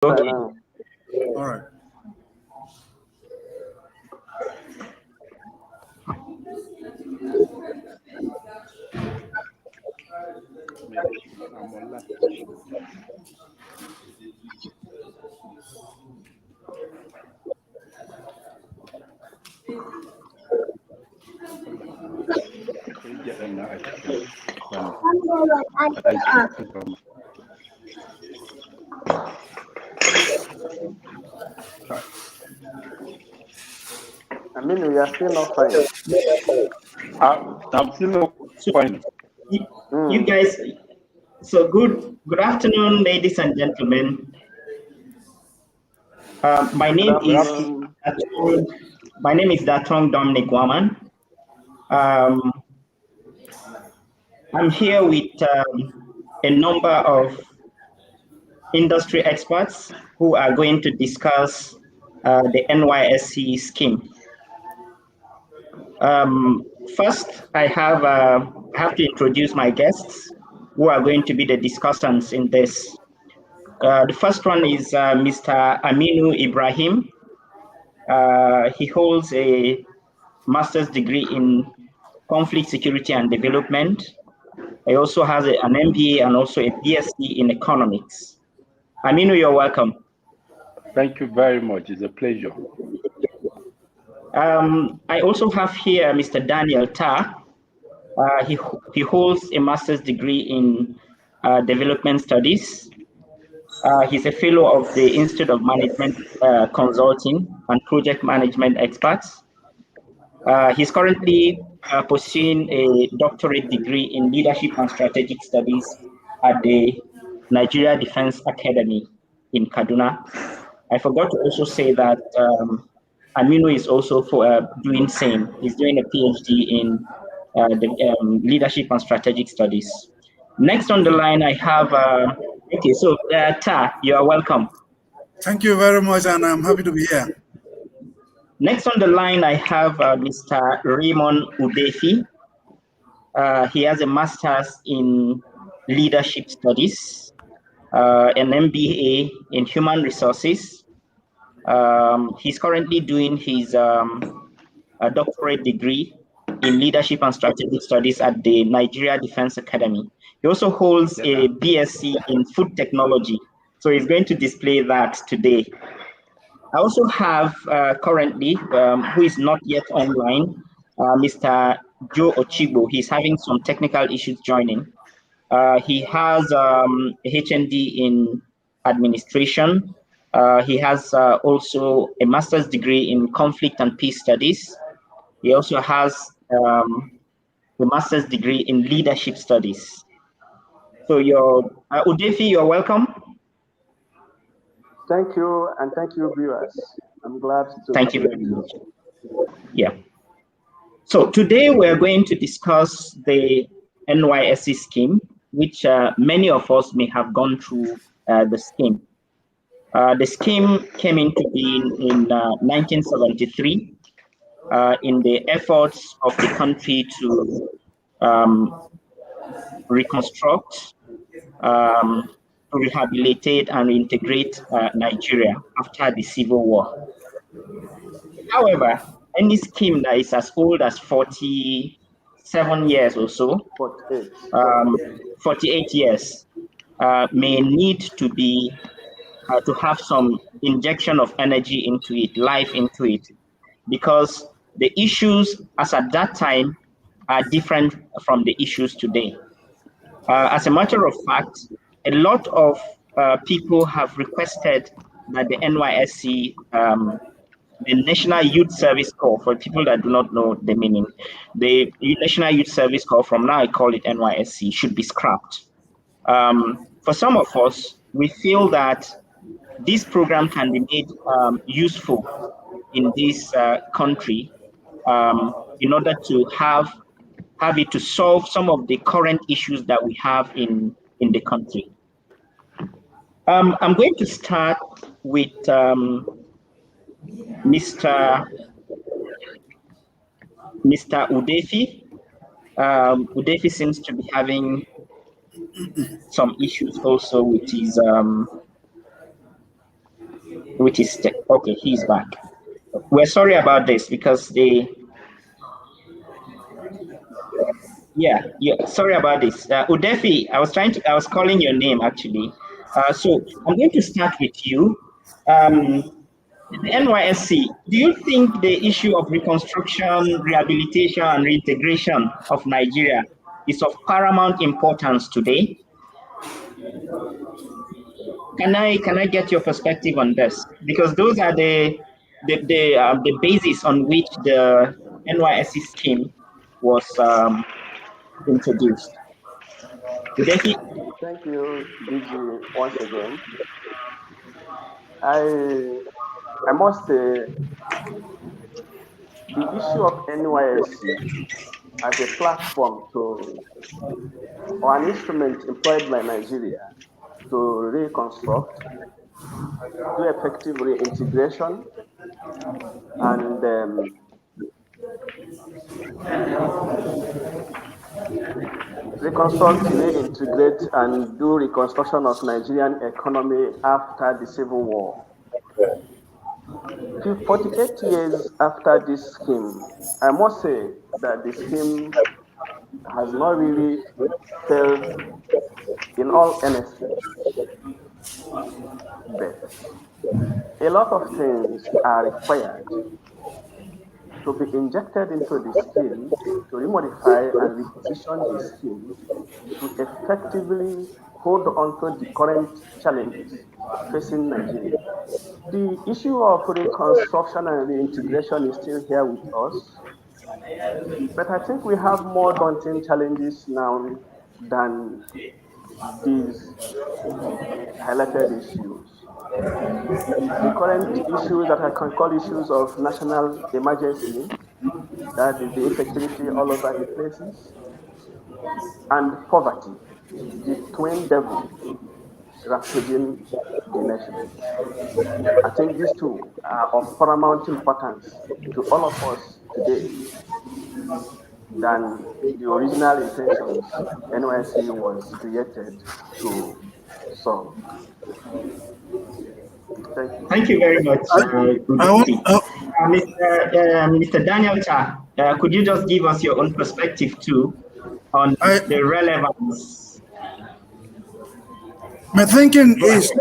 Okay. All right. I'm online. I mean, we are still not fine. I'm still not fine. You guys, so good afternoon, ladies and gentlemen. My name is Datong Dominic Waman. I'm here with a number of industry experts who are going to discuss the NYSC scheme. First, I have to introduce my guests who are going to be the discussants in this. The first one is Mr. Aminu Ibrahim. He holds a master's degree in conflict security and development. He also has an MBA and also a BSc in economics. Aminu, you're welcome. Thank you very much. It's a pleasure. I also have here Mr. Daniel Ta. He holds a master's degree in development studies. He's a fellow of the Institute of Management Consulting and Project Management Experts. He's currently pursuing a doctorate degree in Leadership and Strategic Studies at the Nigeria Defense Academy in Kaduna. I forgot to also say that Aminu is also doing same. He's doing a PhD in Leadership and Strategic Studies. Next on the line, I have, okay, so Ta, you are welcome. Thank you very much, and I'm happy to be here. Next on the line, I have Mr. Raymond Udefi. He has a master's in leadership studies, an MBA in human resources. He's currently doing his doctorate degree in leadership and strategic studies at the Nigeria Defense Academy. He also holds a BSc in food technology. So he's going to display that today. I also have currently, who is not yet online, Mr. Joe Ochigbo. He's having some technical issues joining. He has a HND in administration. He has also a master's degree in conflict and peace studies. He also has a master's degree in leadership studies. So Udefi, you're welcome. Thank you, and thank you, viewers. I'm glad to. Thank you very much. Yeah. So today we're going to discuss the NYSC scheme, which many of us may have gone through the scheme. The scheme came into being in 1973 in the efforts of the country to reconstruct, to rehabilitate and reintegrate Nigeria after the Civil War. However, any scheme that is as old as 47 years or so, 48 years, may need to be to have some injection of energy into it, life into it, because the issues as at that time are different from the issues today. As a matter of fact, a lot of people have requested that the NYSC, the National Youth Service Corps, for people that do not know the meaning, the National Youth Service Corps, from now I call it NYSC, should be scrapped. For some of us, we feel that this program can be made useful in this country in order to have it to solve some of the current issues that we have in the country. I'm going to start with Mr. Udefi. Udefi seems to be having some issues also with his with his tech. Okay, he's back. We're sorry about this because sorry about this. Udefi, I was calling your name actually. So I'm going to start with you. The NYSC, do you think the issue of reconstruction, rehabilitation, and reintegration of Nigeria is of paramount importance today? Can I get your perspective on this? Because those are the basis on which the NYSC scheme was introduced. Thank you, DG, once again. I must say the issue of NYSC as a platform to or an instrument employed by Nigeria to reconstruct, do effective reintegration, and reconstruct, reintegrate, and do reconstruction of Nigerian economy after the Civil War. 48 years after this scheme, I must say that the scheme has not really failed in all honesty. But a lot of things are required to be injected into the scheme to remodify and reposition the scheme to effectively hold on to the current challenges facing Nigeria. The issue of reconstruction and reintegration is still here with us, but I think we have more daunting challenges now than these highlighted issues. The current issues that I can call issues of national emergency, that is the insecurity all over the places, and poverty, the twin devil ravaging the nation. I think these two are of paramount importance to all of us today than the original intentions NYSC was created to solve. Thank you. Thank you very much, Mr. Daniel Cha. Could you just give us your own perspective too on the relevance? My thinking is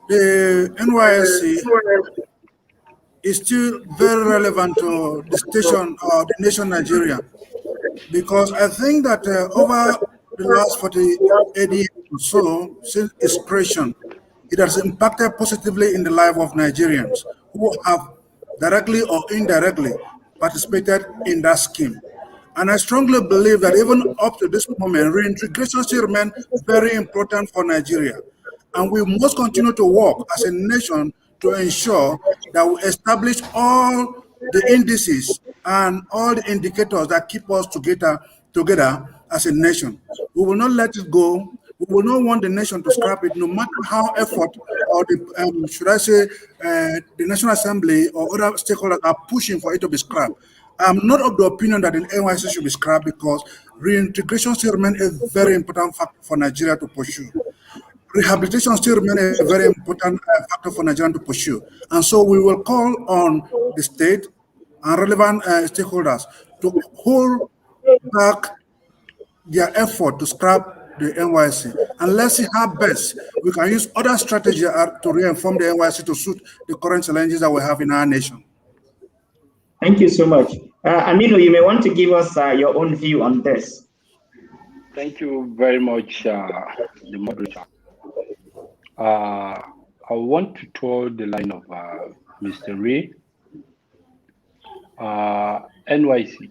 the NYSC is still very relevant to the station or the nation Nigeria, because I think that over the last 48 years or so, since its creation, it has impacted positively in the life of Nigerians who have directly or indirectly participated in that scheme. And I strongly believe that even up to this moment, reintegration still remains very important for Nigeria. And we must continue to work as a nation to ensure that we establish all the indices and all the indicators that keep us together as a nation. We will not let it go. We will not want the nation to scrap it, no matter how effort or the, should I say, the National Assembly or other stakeholders are pushing for it to be scrapped. I'm not of the opinion that the NYSC should be scrapped, because reintegration still remains a very important factor for Nigeria to pursue. Rehabilitation still remains a very important factor for Nigeria to pursue. And so we will call on the state and relevant stakeholders to hold back their effort to scrap the NYSC. And let's see how best we can use other strategies to reinform the NYSC to suit the current challenges that we have in our nation. Thank you so much. Aminu, you may want to give us your own view on this. Thank you very much, the moderator. I want to throw the line of Mr. Ray. NYC,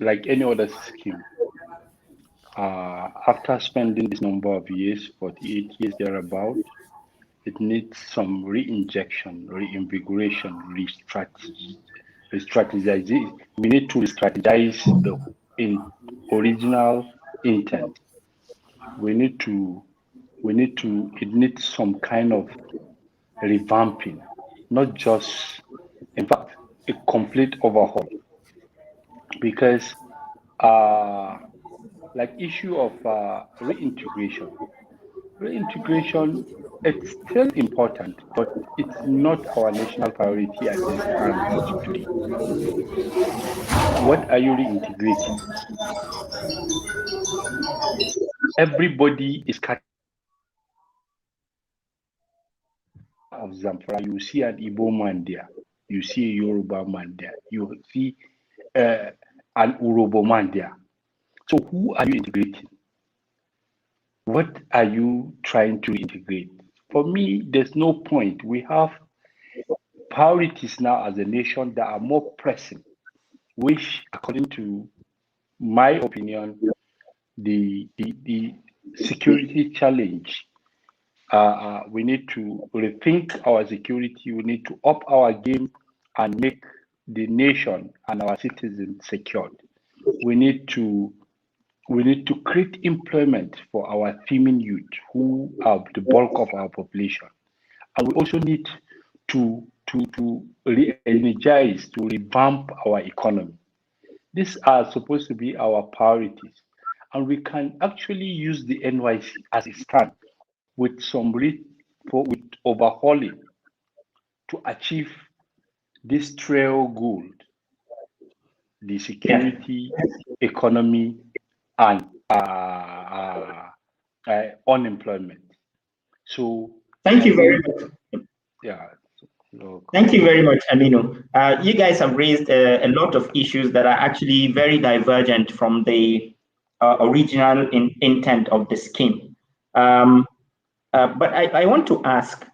like any other scheme, after spending this number of years, 48 years thereabout, it needs some re-injection, reinvigoration, re-strategizing. We need to strategize the original intent. It needs some kind of revamping, not just, in fact, a complete overhaul. Because like issue of reintegration, Reintegration, it's still important, but it's not our national priority as it stands today. What are you reintegrating? Everybody is cut of Zamfara. You see an Igbo man there, you see a Yoruba man there, you see an Urobo man there. So who are you integrating? What are you trying to integrate? For me, there's no point. We have priorities now as a nation that are more pressing, which, according to my opinion, the security challenge. We need to rethink our security. We need to up our game and make the nation and our citizens secured. We need to create employment for our teeming youth, who are the bulk of our population, and we also need to re-energize, to revamp our economy. These are supposed to be our priorities, and we can actually use the NYC as a stand with with overhauling to achieve this trail goal: the security, economy, and unemployment. So thank you very much. Yeah. Thank you very much, Aminu. You guys have raised a lot of issues that are actually very divergent from the original intent of the scheme. But I want to ask,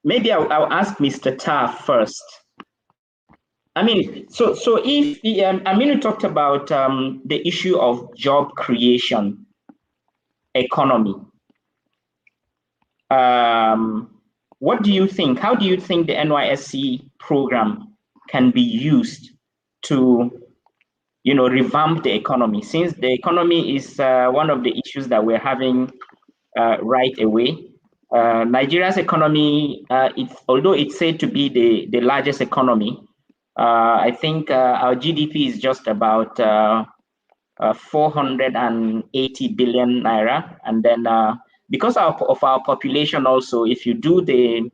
maybe I'll ask Mr. Tar first. I mean, so if Aminu talked about the issue of job creation, economy. What do you think? How do you think the NYSC program can be used to, revamp the economy? Since the economy is one of the issues that we're having right away. Nigeria's economy, although it's said to be the largest economy, I think our GDP is just about 480 billion naira, and then because of our population also, if you do the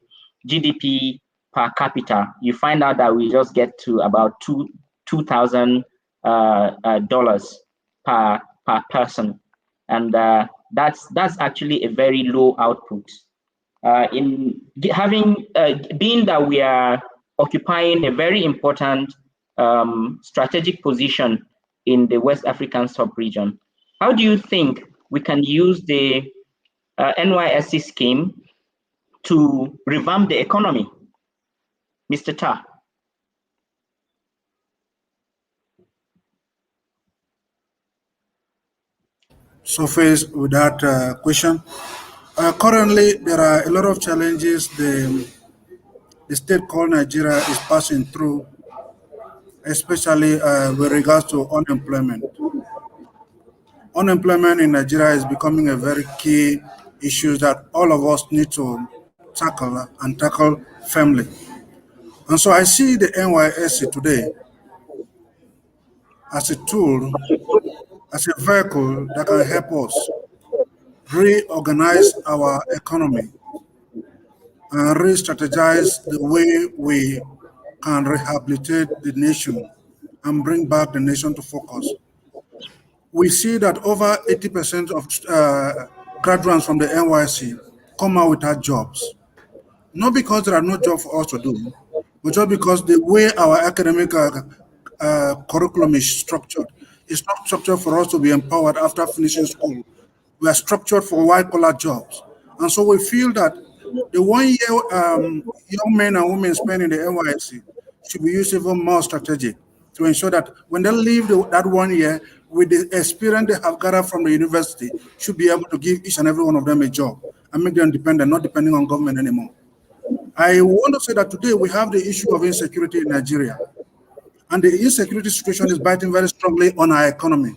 GDP per capita, you find out that we just get to about $2,000 per person, and that's actually a very low output. In being that we are occupying a very important strategic position in the West African sub-region, how do you think we can use the NYSC scheme to revamp the economy? Mr. Tar. So faced with that question, currently there are a lot of challenges the state called Nigeria is passing through, especially with regards to unemployment. Unemployment in Nigeria is becoming a very key issue that all of us need to tackle and tackle firmly. And so I see the NYSC today as a tool, as a vehicle that can help us reorganize our economy and re-strategize the way we can rehabilitate the nation and bring back the nation to focus. We see that over 80% of graduates from the NYSC come out without jobs. Not because there are no jobs for us to do, but just because the way our academic curriculum is structured, it's not structured for us to be empowered after finishing school. We are structured for white-collar jobs. And so we feel that the 1 year young men and women spend in the NYSC should be used even more strategic to ensure that when they leave that 1 year, with the experience they have gathered from the university, should be able to give each and every one of them a job and make them independent, not depending on government anymore. I want to say that today we have the issue of insecurity in Nigeria. And the insecurity situation is biting very strongly on our economy,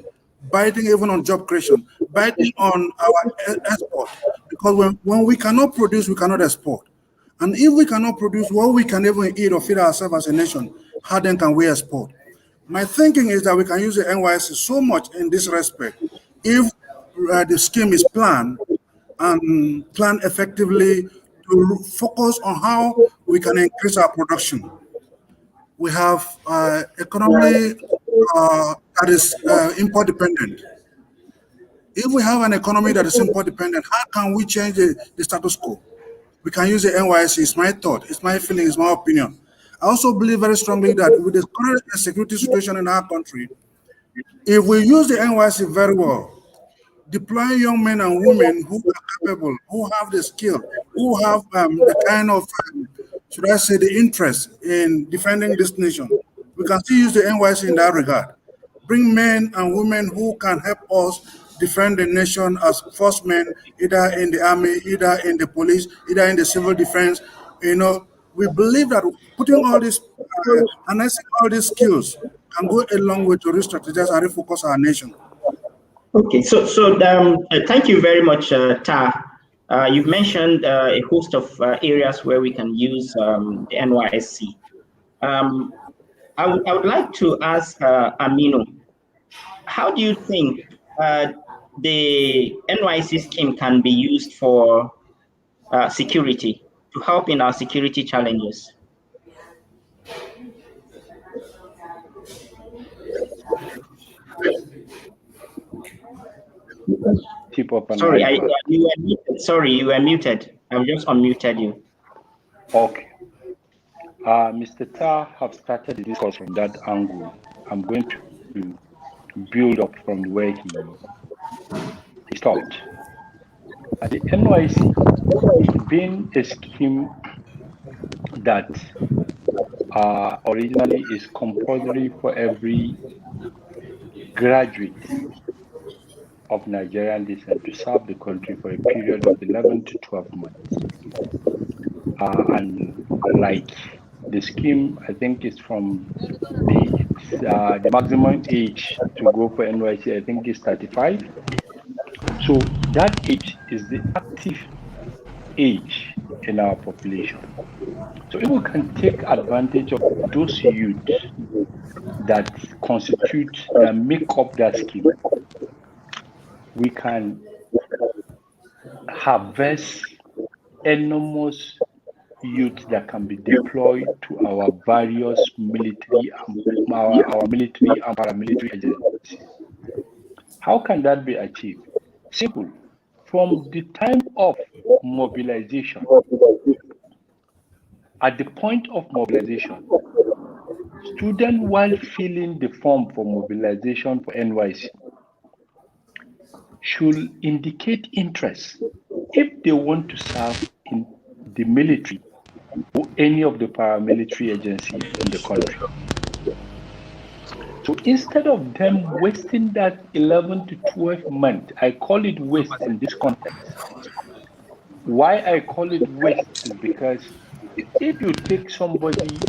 biting even on job creation, biting on our export. Because when we cannot produce, we cannot export. And if we cannot produce what we can even eat or feed ourselves as a nation, how then can we export? My thinking is that we can use the NYSC so much in this respect. If the scheme is planned and plan effectively to focus on how we can increase our production. We have economy that is import dependent. If we have an economy that is import dependent, how can we change the status quo? We can use the NYSC. It's my thought, it's my feeling, it's my opinion. I also believe very strongly that with the current security situation in our country, if we use the NYSC very well, deploy young men and women who are capable, who have the skill, who have the kind of, should I say, the interest in defending this nation, we can still use the NYC in that regard. Bring men and women who can help us defend the nation as first men, either in the army, either in the police, either in the civil defense. You know, we believe that putting all these, harnessing all these skills can go a long way to re-strategize and refocus our nation. Okay, thank you very much, Ta. You've mentioned a host of areas where we can use the NYSC. I would like to ask Aminu, how do you think the NYSC scheme can be used for security, to help in our security challenges? Tip of an Sorry, iceberg. you were muted. Sorry, you were muted. I've just unmuted you. Okay. Mr. Tar have started the discourse from that angle. I'm going to build up from where he stopped. The NYC being a scheme that originally is compulsory for every graduate of Nigerian descent to serve the country for a period of 11 to 12 months. And like the scheme, I think is from the maximum age to go for NYC, I think is 35. So that age is the active age in our population. So if we can take advantage of those youth that make up that scheme, we can harvest enormous youth that can be deployed to our various military and paramilitary agencies. How can that be achieved? Simple. From the time of mobilization, at the point of mobilization, students, while filling the form for mobilization for NYC, should indicate interest if they want to serve in the military or any of the paramilitary agencies in the country. So instead of them wasting that 11 to 12 months, I call it waste in this context. Why I call it waste is because if you take somebody,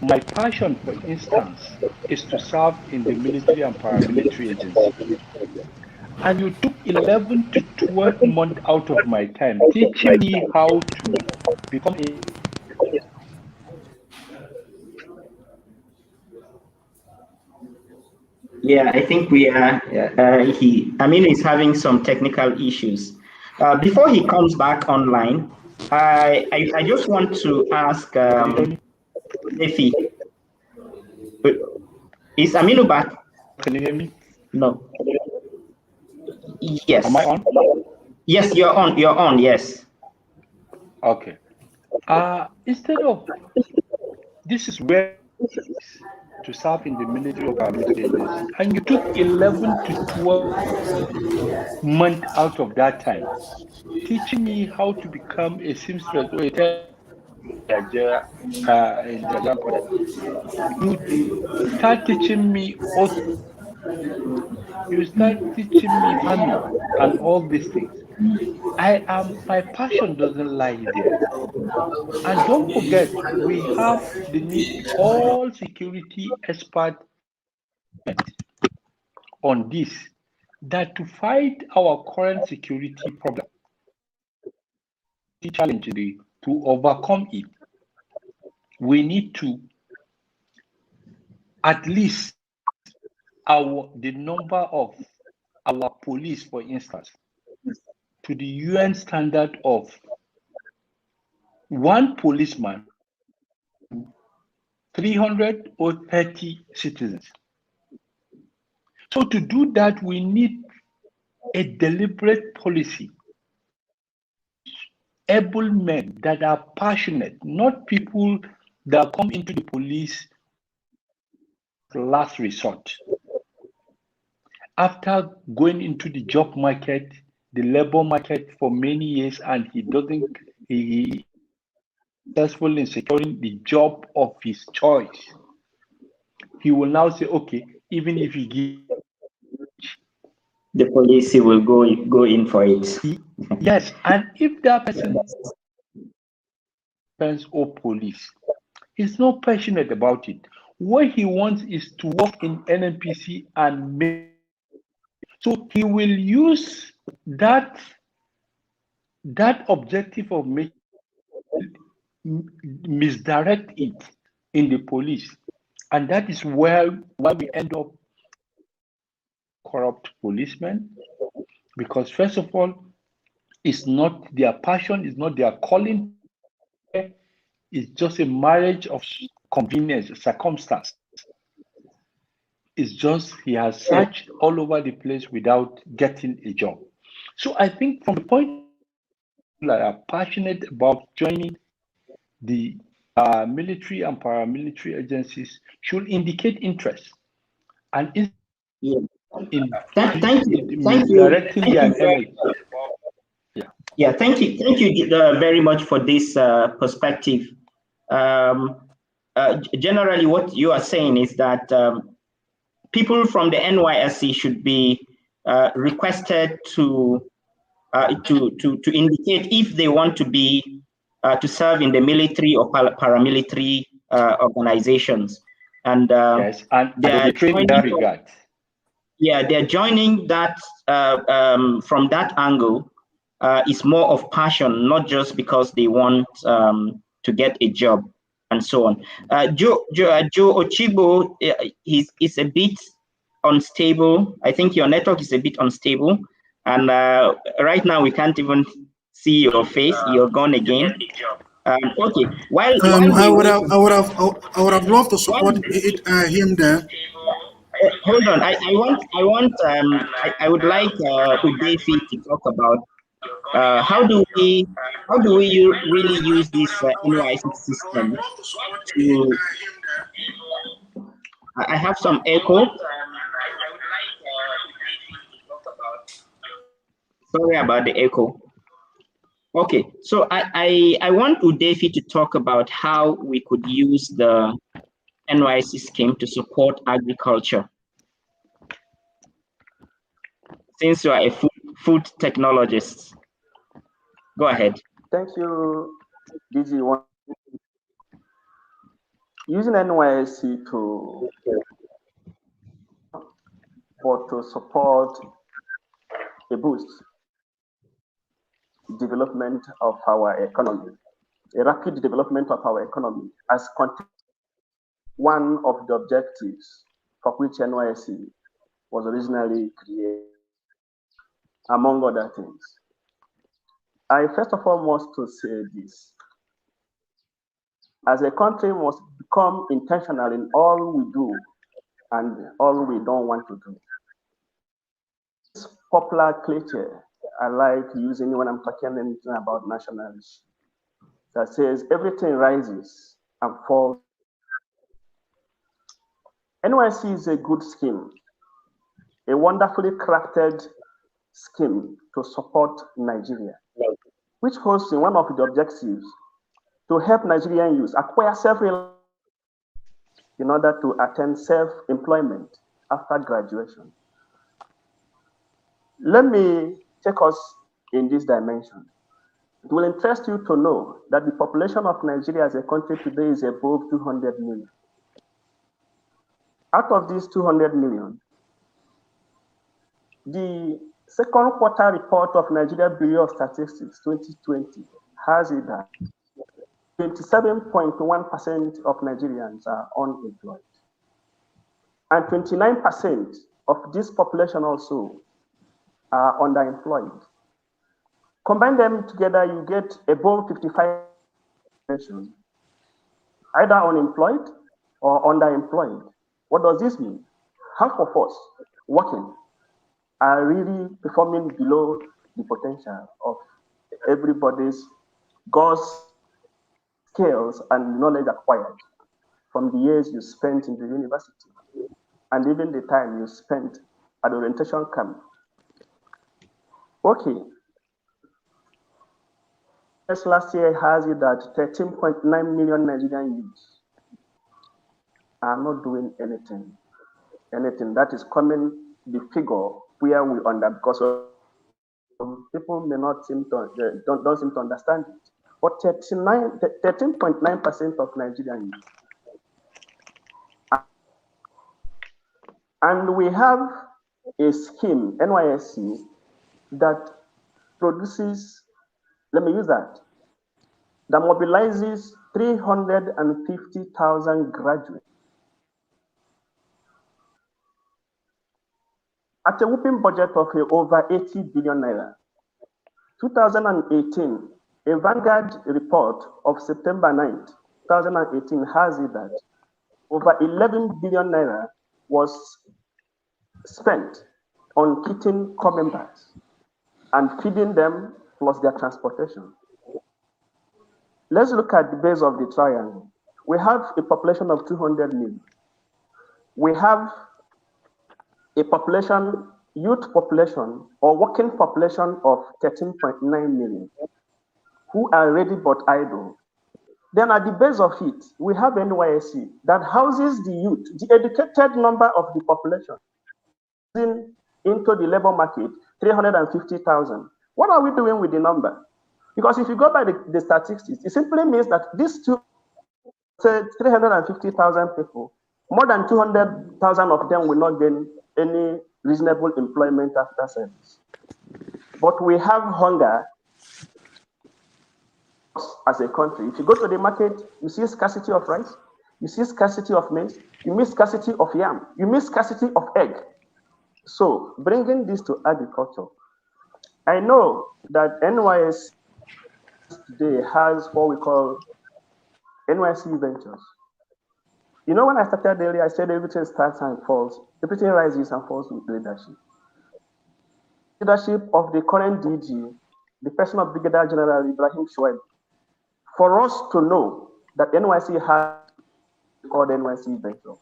my passion, for instance, is to serve in the military and paramilitary agency. And you took 11 to 12 months out of my time teaching me how to become a Yeah, I think we are. Aminu is having some technical issues. Before he comes back online, I just want to ask Efi, is Aminu back? Can you hear me? No. Yes. Am I on? Yes, you're on. You're on. Yes. Okay. Instead of this is where to serve in the military or paramilitary agency, and you took 11 to 12 months out of that time teaching me how to become a seamstress or a tailor in Nigerian context. You start teaching me you start teaching me farming and all these things. My passion doesn't lie there. And don't forget, we have the need all security experts on this, that to fight our current security problem, challenge to overcome it, we need to at least the number of our police, for instance, to the UN standard of one policeman, 300 or 30 citizens. So to do that, we need a deliberate policy. Able men that are passionate, not people that come into the police last resort. After going into the job market, the labor market for many years, and he successful in securing the job of his choice, he will now say, okay, even if he gives the police will go in for it. Yes, and if that person or police, he's not passionate about it. What he wants is to work in NNPC and make. So he will use that objective of making misdirect it in the police, and that is why we end up corrupt policemen, because first of all, it's not their passion, it's not their calling, it's just a marriage of convenience, circumstance. It's just he has searched all over the place without getting a job. So I think from the point that are passionate about joining the military and paramilitary agencies should indicate interest, and in thank you misdirecting their energy. Yeah, thank you very much for this perspective. Generally, what you are saying is that people from the NYSC should be requested to indicate if they want to be to serve in the military or paramilitary organizations, and yes, and they train in that regard. Yeah, they're joining that from that angle. Is more of passion, not just because they want to get a job and so on. Joe Ochibo is a bit unstable. I think your network is a bit unstable, and right now we can't even see your face. You're gone again. Okay. I would have loved to support him there. Hold on. I would like Udefi to talk about how do we really use this NYSC system to. I have some echo. Sorry about the echo. Okay, so I want Udefi to talk about how we could use the NYSC scheme to support agriculture. Since you are a food technologist, go ahead. Thank you, DG1. Using NYSC to support a boost development of our economy, a rapid development of our economy, as one of the objectives for which NYSC was originally created, among other things. I first of all must to say this. As a country must become intentional in all we do and all we don't want to do. This popular cliche I like using when I'm talking anything about nationalism, that says everything rises and falls. NYSC is a good scheme, a wonderfully crafted scheme to support Nigeria, which holds in one of the objectives to help Nigerian youth acquire self-reliance in order to attain self-employment after graduation. Let me take us in this dimension. It will interest you to know that the population of Nigeria as a country today is above 200 million. Out of these 200 million, the second quarter report of Nigeria Bureau of Statistics 2020 has it that 27.1% of Nigerians are unemployed. And 29% of this population also are underemployed. Combine them together, you get above 55 either unemployed or underemployed. What does this mean? Half of us working are really performing below the potential of everybody's God's skills and knowledge acquired from the years you spent in the university and even the time you spent at the orientation camp. Okay. Last year has it that 13.9 million Nigerian youths are not doing anything. Anything that is coming the figure where we under because people may not seem to don't seem to understand it. But 13.9% of Nigerian youth. And we have a scheme, NYSC, that produces, let me use that mobilizes 350,000 graduates at a whopping budget of over 80 billion naira. 2018, a Vanguard report of September 9th, 2018 has it that over 11 billion naira was spent on kitting corps members and feeding them plus their transportation. Let's look at the base of the triangle. We have a population of 200 million. We have a population, youth population or working population of 13.9 million who are ready but idle. Then at the base of it, we have NYSC that houses the youth, the educated number of the population into the labor market, 350,000. What are we doing with the number? Because if you go by the statistics, it simply means that these 350,000 people, more than 200,000 of them will not gain any reasonable employment after service. But we have hunger as a country. If you go to the market, you see scarcity of rice, you see scarcity of maize, you miss scarcity of yam, you miss scarcity of egg. So bringing this to agriculture, I know that NYSC today has what we call NYSC Ventures. You know, when I started earlier, I said everything starts and falls, everything rises and falls with leadership. Leadership of the current DG, the person of Brigadier General Ibrahim Shoaib, for us to know that NYSC has called NYSC Venture.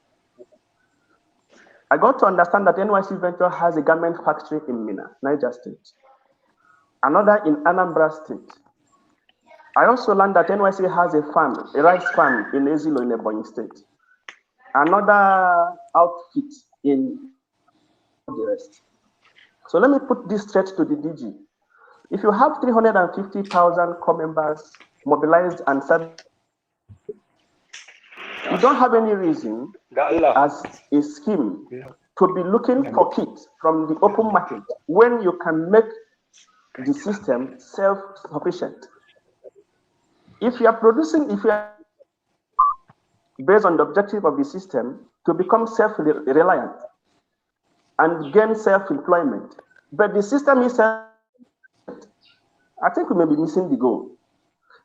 I got to understand that NYSC Venture has a garment factory in Mina, Niger State, another in Anambra State. I also learned that NYSC has a farm, a rice farm in Ezilo in Ebonyi State, another outfit in the rest. So let me put this straight to the DG. If you have 350,000 corps members mobilized and served, you don't have any reason as a scheme to be looking for kits from the open market when you can make the system self-sufficient. If you are producing, if you are based on the objective of the system to become self-reliant and gain self-employment, but the system is I think we may be missing the goal.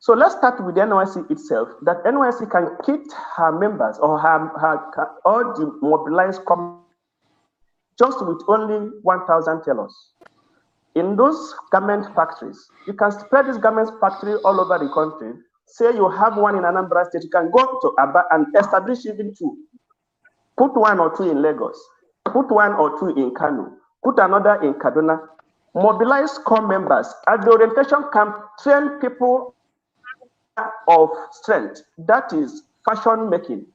So let's start with the NYSC itself, that NYSC can kit her members or all the mobilized just with only 1,000 tellers. In those garment factories, you can spread this garment factory all over the country. Say you have one in Anambra State, you can go to Aba and establish even two. Put one or two in Lagos, put one or two in Kano, put another in Kaduna. Mobilize corps members at the orientation camp, train people of strength, that is fashion making.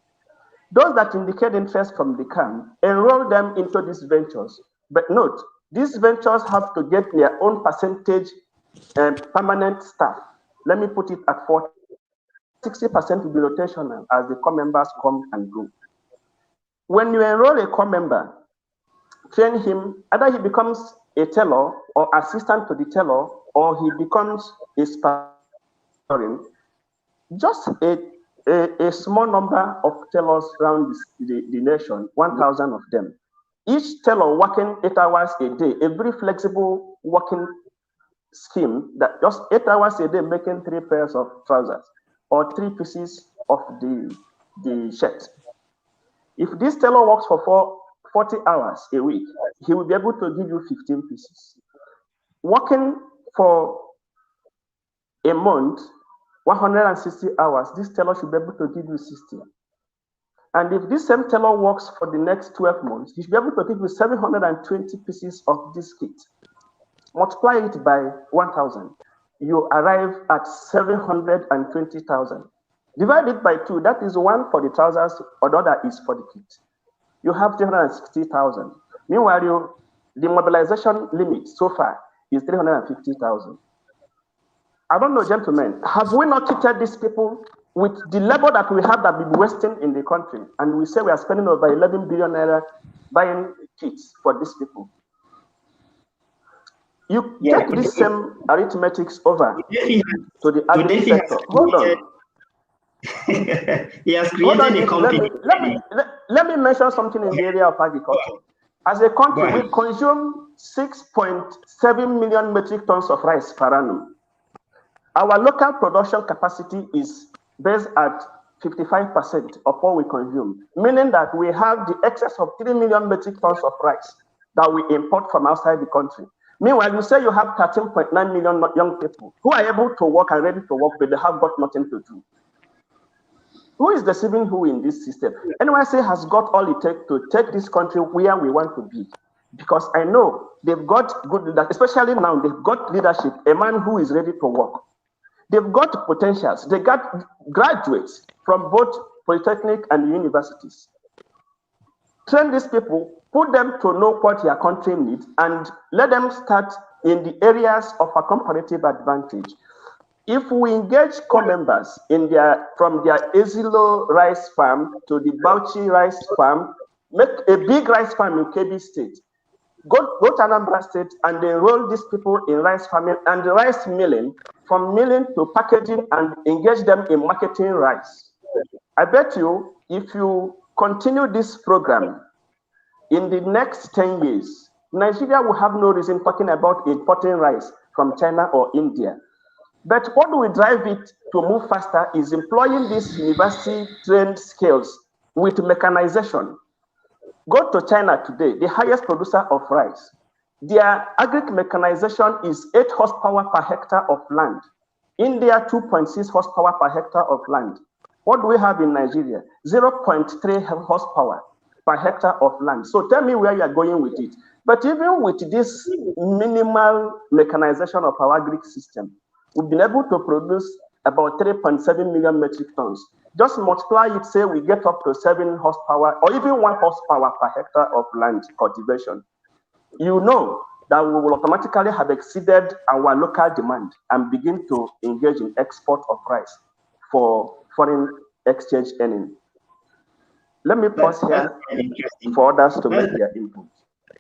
Those that indicate interest from the camp, enroll them into these ventures. But note, these ventures have to get their own percentage permanent staff. Let me put it at 40. 60% will be rotational as the corps members come and go. When you enroll a corps member, train him, either he becomes a teller or assistant to the teller, or he becomes a sparring. Just a small number of tellers around the nation, 1,000 of them. Each teller working 8 hours a day, a very flexible working scheme that just 8 hours a day making 3 pairs of trousers or 3 pieces of the shirt. If this tailor works for 40 hours a week, he will be able to give you 15 pieces. Working for a month, 160 hours, this tailor should be able to give you 60. And if this same tailor works for the next 12 months, he should be able to give you 720 pieces of this kit. Multiply it by 1,000. You arrive at 720,000. Divide it by 2. That is 1 for the trousers, or the other is for the kit. You have 360,000. Meanwhile, the mobilization limit so far is 350,000. I don't know, gentlemen, have we not treated these people with the labor that we have that we be wasting in the country? And we say we are spending over 11 billion naira buying kits for these people. You take this same arithmetics over to the agri sector. Hold on. He has created a company. Let me mention something in the area of agriculture. As a country, we consume 6.7 million metric tons of rice per annum. Our local production capacity is based at 55% of what we consume, meaning that we have the excess of 3 million metric tons of rice that we import from outside the country. Meanwhile, you say you have 13.9 million young people who are able to work and ready to work, but they have got nothing to do. Who is deceiving who in this system? NYSC has got all it takes to take this country where we want to be. Because I know they've got good leadership, especially now, they've got leadership, a man who is ready to work. They've got potentials. They got graduates from both polytechnic and universities. Train these people, put them to know what their country needs, and let them start in the areas of a comparative advantage. If we engage co-members in from their Ezilo rice farm to the Bauchi rice farm, make a big rice farm in KB State, go to Anambra State and enroll these people in rice farming and rice milling, from milling to packaging, and engage them in marketing rice. I bet you, if you continue this program, in the next 10 years, Nigeria will have no reason talking about importing rice from China or India. But what we drive it to move faster is employing these university-trained skills with mechanization. Go to China today, the highest producer of rice. Their agric mechanization is 8 horsepower per hectare of land. India, 2.6 horsepower per hectare of land. What do we have in Nigeria? 0.3 horsepower per hectare of land. So tell me where you are going with it. But even with this minimal mechanization of our agric system, we've been able to produce about 3.7 million metric tons. Just multiply it, say we get up to 7 horsepower or even 1 horsepower per hectare of land cultivation. You know that we will automatically have exceeded our local demand and begin to engage in export of rice for foreign exchange earning. Let me pause here for others to make their input.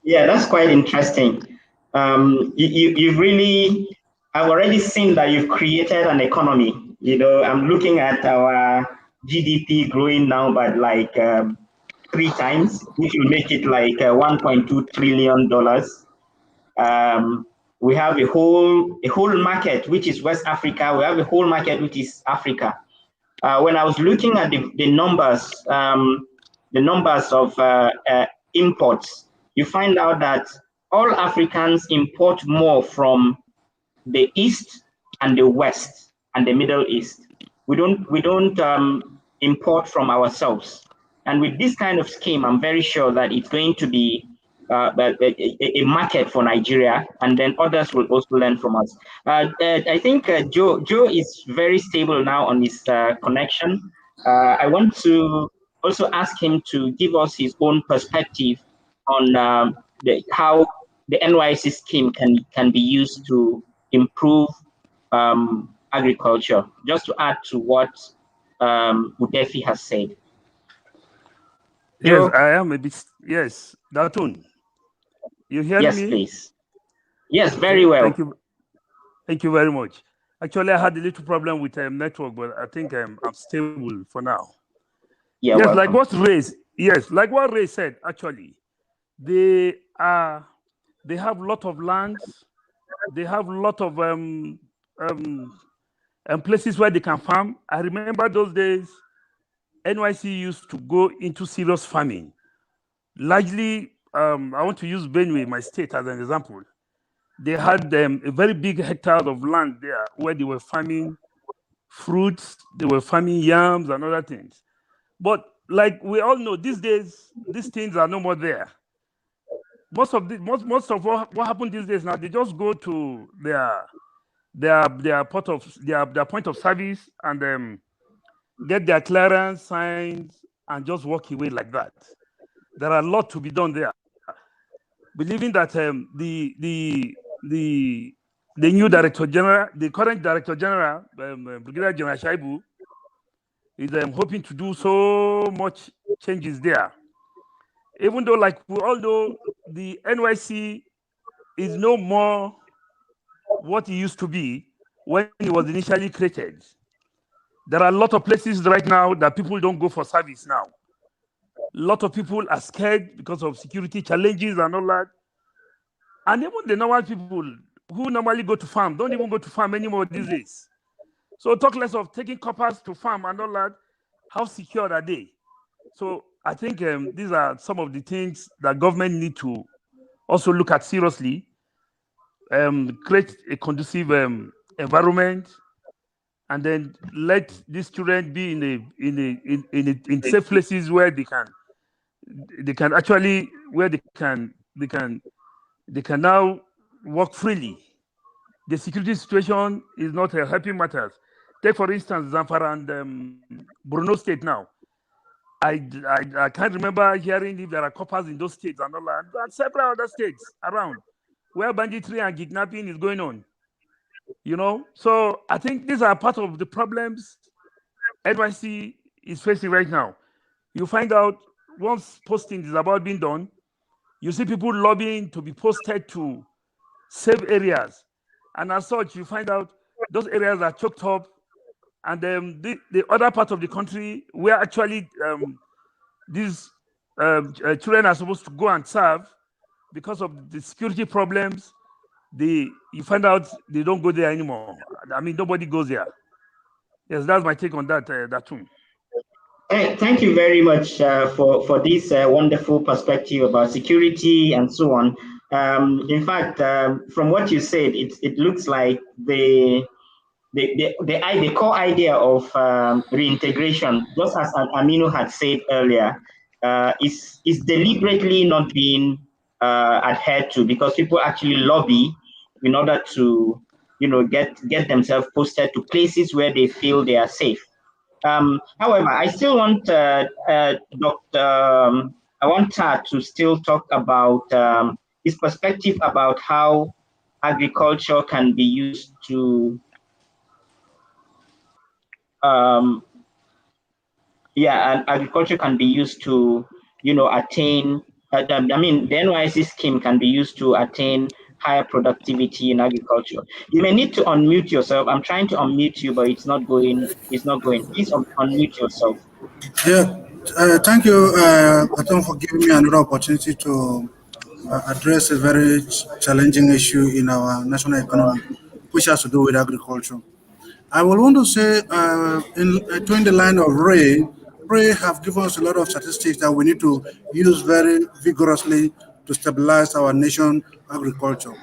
Yeah, that's quite interesting. You've really, I've already seen that you've created an economy. You know, I'm looking at our GDP growing now by like 3 times, which will make it like $1.2 trillion. We have a whole market, which is West Africa. We have a whole market, which is Africa. When I was looking at the numbers of imports, you find out that all Africans import more from the East and the West and the Middle East. We don't import from ourselves. And with this kind of scheme, I'm very sure that it's going to be a market for Nigeria, and then others will also learn from us. I think Joe is very stable now on his connection. I want to also ask him to give us his own perspective on how the NYSC scheme can be used to improve agriculture, just to add to what Udefi has said. Yes, I am a bit, yes, Datun. You hear me? Yes, please. Yes, very well. Thank you. Thank you very much. Actually, I had a little problem with network, but I think I'm stable for now. Yeah, yes, welcome. like what Ray said, actually, they have a lot of land, They have a lot of places where they can farm. I remember those days, NYSC used to go into serious farming. Largely, I want to use Benue, my state, as an example. They had a very big hectare of land there where they were farming fruits, they were farming yams and other things. But like we all know, these days, these things are no more there. Most of what happened these days now, they just go to their point of service and get their clearance signs and just walk away like that. There are a lot to be done there. Believing that the new director general, the current director general, Brigadier General Shaibu, is hoping to do so much changes there. Even though, like we all know, the NYC is no more what it used to be when it was initially created. There are a lot of places right now that people don't go for service now. A lot of people are scared because of security challenges and all that. And even the normal people who normally go to farm don't even go to farm anymore these days. So talk less of taking coppers to farm and all that. How secure are they? So I think these are some of the things that government need to also look at seriously. Create a conducive environment, and then let these children be in safe places where they can actually they can now work freely. The security situation is not helping matters. Take for instance Zamfara and Borno State now. I can't remember hearing if there are coppers in those states and all that. There are several other states around where banditry and kidnapping is going on. So I think these are part of the problems NYC is facing right now. You find out once posting is about being done, you see people lobbying to be posted to safe areas. And as such, you find out those areas are choked up. And the other part of the country where actually these children are supposed to go and serve, because of the security problems, you find out they don't go there anymore. I mean, nobody goes there. Yes, that's my take on that too. Thank you very much for this wonderful perspective about security and so on. In fact, from what you said, it looks like the core idea of reintegration, just as Aminu had said earlier, is deliberately not being adhered to, because people actually lobby in order to get themselves posted to places where they feel they are safe. However, I still want Dr. I want Tad to still talk about his perspective about how agriculture can be used to and agriculture can be used to attain. The NYSC scheme can be used to attain higher productivity in agriculture. You may need to unmute yourself. I'm trying to unmute you, but it's not going. Please unmute yourself. Yeah, thank you, Atom, for giving me another opportunity to address a very challenging issue in our national economy, which has to do with agriculture. I will want to say, in the line of Ray have given us a lot of statistics that we need to use very vigorously to stabilize our nation agriculture.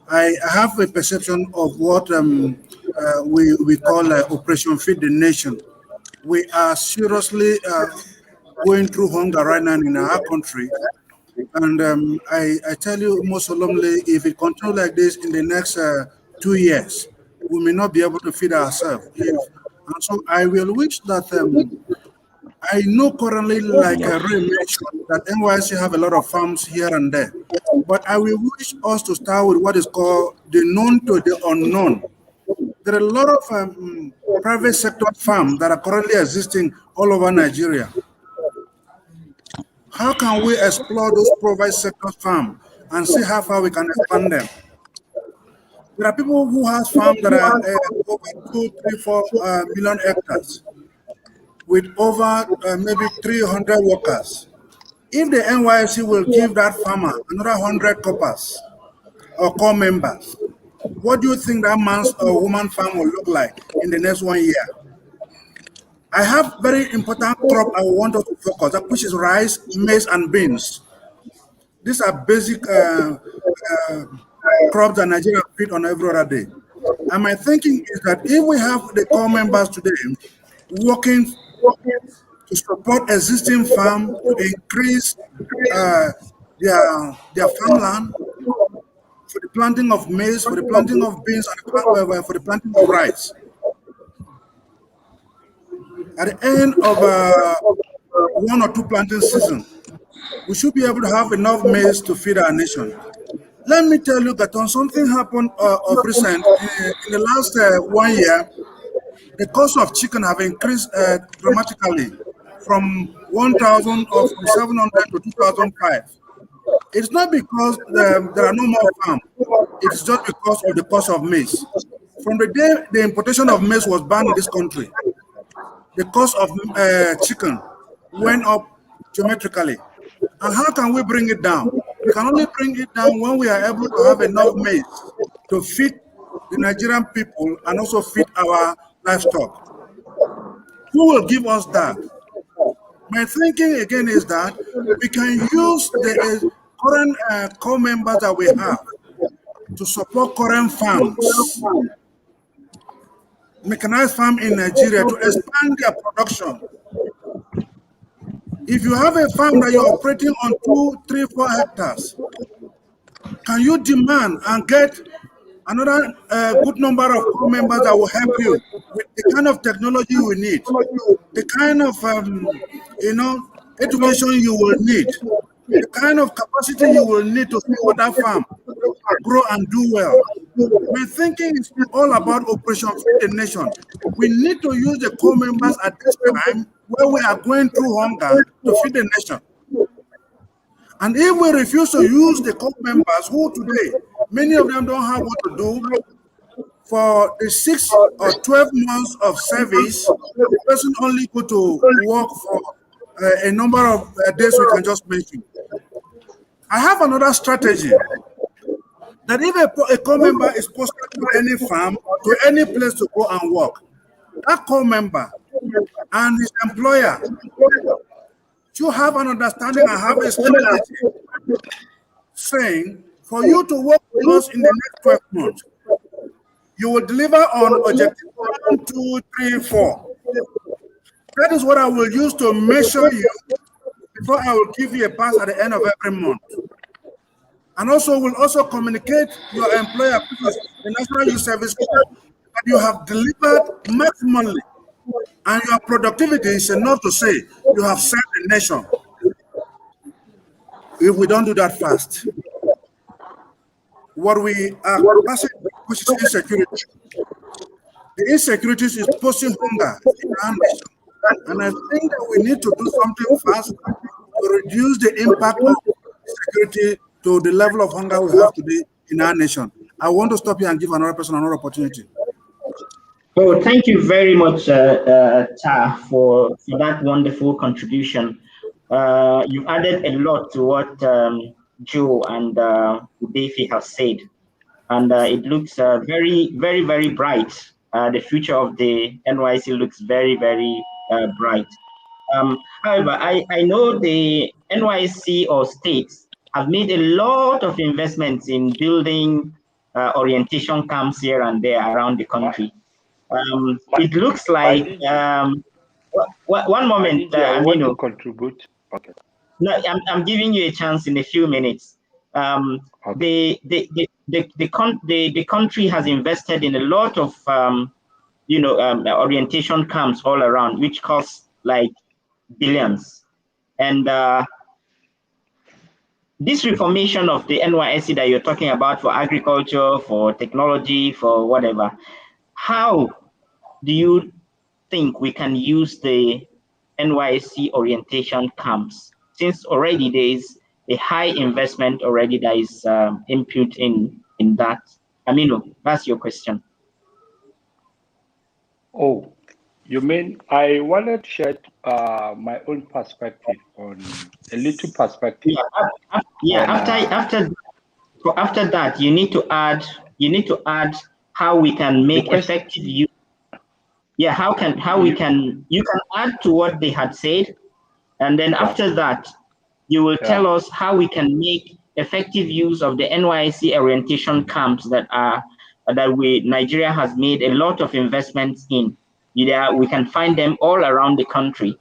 I have a perception of what we call Operation Feed the Nation. We are seriously going through hunger right now in our country. And I tell you most solemnly, if it continues like this in the next 2 years, we may not be able to feed ourselves. And so I will wish that I know currently, like Ray mentioned, that NYSC have a lot of farms here and there. But I will wish us to start with what is called the known to the unknown. There are a lot of private sector farms that are currently existing all over Nigeria. How can we explore those private sector farms and see how far we can expand them? There are people who have farms that are over 2, 3, 4 million hectares with over maybe 300 workers. If the NYSC will give that farmer another 100 coppers or core members, what do you think that man's or woman farm will look like in the next 1 year? I have very important crop I want us to focus on, which is rice, maize, and beans. These are basic crops that Nigeria feed on every other day. And my thinking is that if we have the core members today working to support existing farm to increase uh, their farmland for the planting of maize, for the planting of beans, and for the planting of rice. At the end of 1 or 2 planting season, we should be able to have enough maize to feed our nation. Let me tell you that something happened of recent. In the last 1 year, the cost of chicken have increased dramatically from 1,000 or from 700 to 2,005. It's not because there are no more farms. It's just because of the cost of maize. From the day the importation of maize was banned in this country, the cost of chicken went up geometrically. And how can we bring it down? We can only bring it down when we are able to have enough maize to feed the Nigerian people and also feed our livestock. Who will give us that? My thinking again is that we can use the current core members that we have to support current farms, mechanized farm in Nigeria, to expand their production. If you have a farm that you're operating on 2, 3, 4 hectares, can you demand and get another good number of core members that will help you with the kind of technology you need, the kind of education you will need, the kind of capacity you will need to support that farm grow and do well? My thinking is all about Operation Feed the Nation. We need to use the core members at this time where we are going through hunger to feed the nation. And if we refuse to use the core members, who today, many of them don't have what to do, for the 6 or 12 months of service, the person only go to work for a number of days we can just mention. I have another strategy. That if a core member is posted to any farm, to any place to go and work, that core member and his employer should have an understanding and have a strategy saying, for you to work with us in the next 12 months, you will deliver on objective 1, 2, 3, 4. That is what I will use to measure you before I will give you a pass at the end of every month. And also will also communicate your employer, the National Youth Service Corps, that you have delivered maximally and your productivity is enough to say you have served the nation. If we don't do that fast, what we are passing, which is insecurity. The insecurities is posting hunger in our nation. And I think that we need to do something fast to reduce the impact of insecurity to the level of hunger we have today in our nation. I want to stop here and give another person another opportunity. Oh, thank you very much, Ta, for that wonderful contribution. You've added a lot to what Joe and Udefi have said, and it looks very, very, very bright. The future of the NYSC looks very, very bright. However, I know the NYSC or states have made a lot of investments in building orientation camps here and there around the country. It looks like one moment, I want to contribute. Okay. No, I'm giving you a chance in a few minutes. Okay. The country has invested in a lot of orientation camps all around, which cost like billions. And this reformation of the NYSC that you're talking about for agriculture, for technology, for whatever, how do you think we can use the NYSC orientation camps, since already there is a high investment already that is input in that? Aminu, that's your question. Oh, you mean I wanted to share my own perspective on a little perspective. After that, you need to add you need to add how we can make effective use. Yeah, you can add to what they had said, and then after that, you will tell us how we can make effective use of the NYSC orientation camps that Nigeria has made a lot of investments in. We can find them all around the country.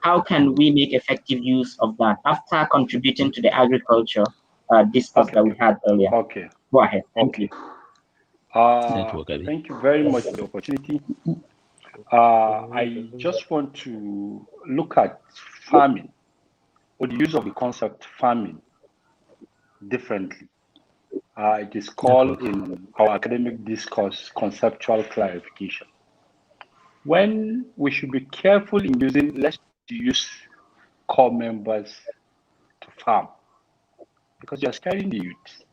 How can we make effective use of that after contributing to the agriculture discourse that we had earlier? Okay. Go ahead. Thank you. Thank you very much for the opportunity. I just want to look at farming, or the use of the concept farming, differently. It is called in our academic discourse conceptual clarification. When we should be careful in using, let's use core members to farm, because you're scaring the youth.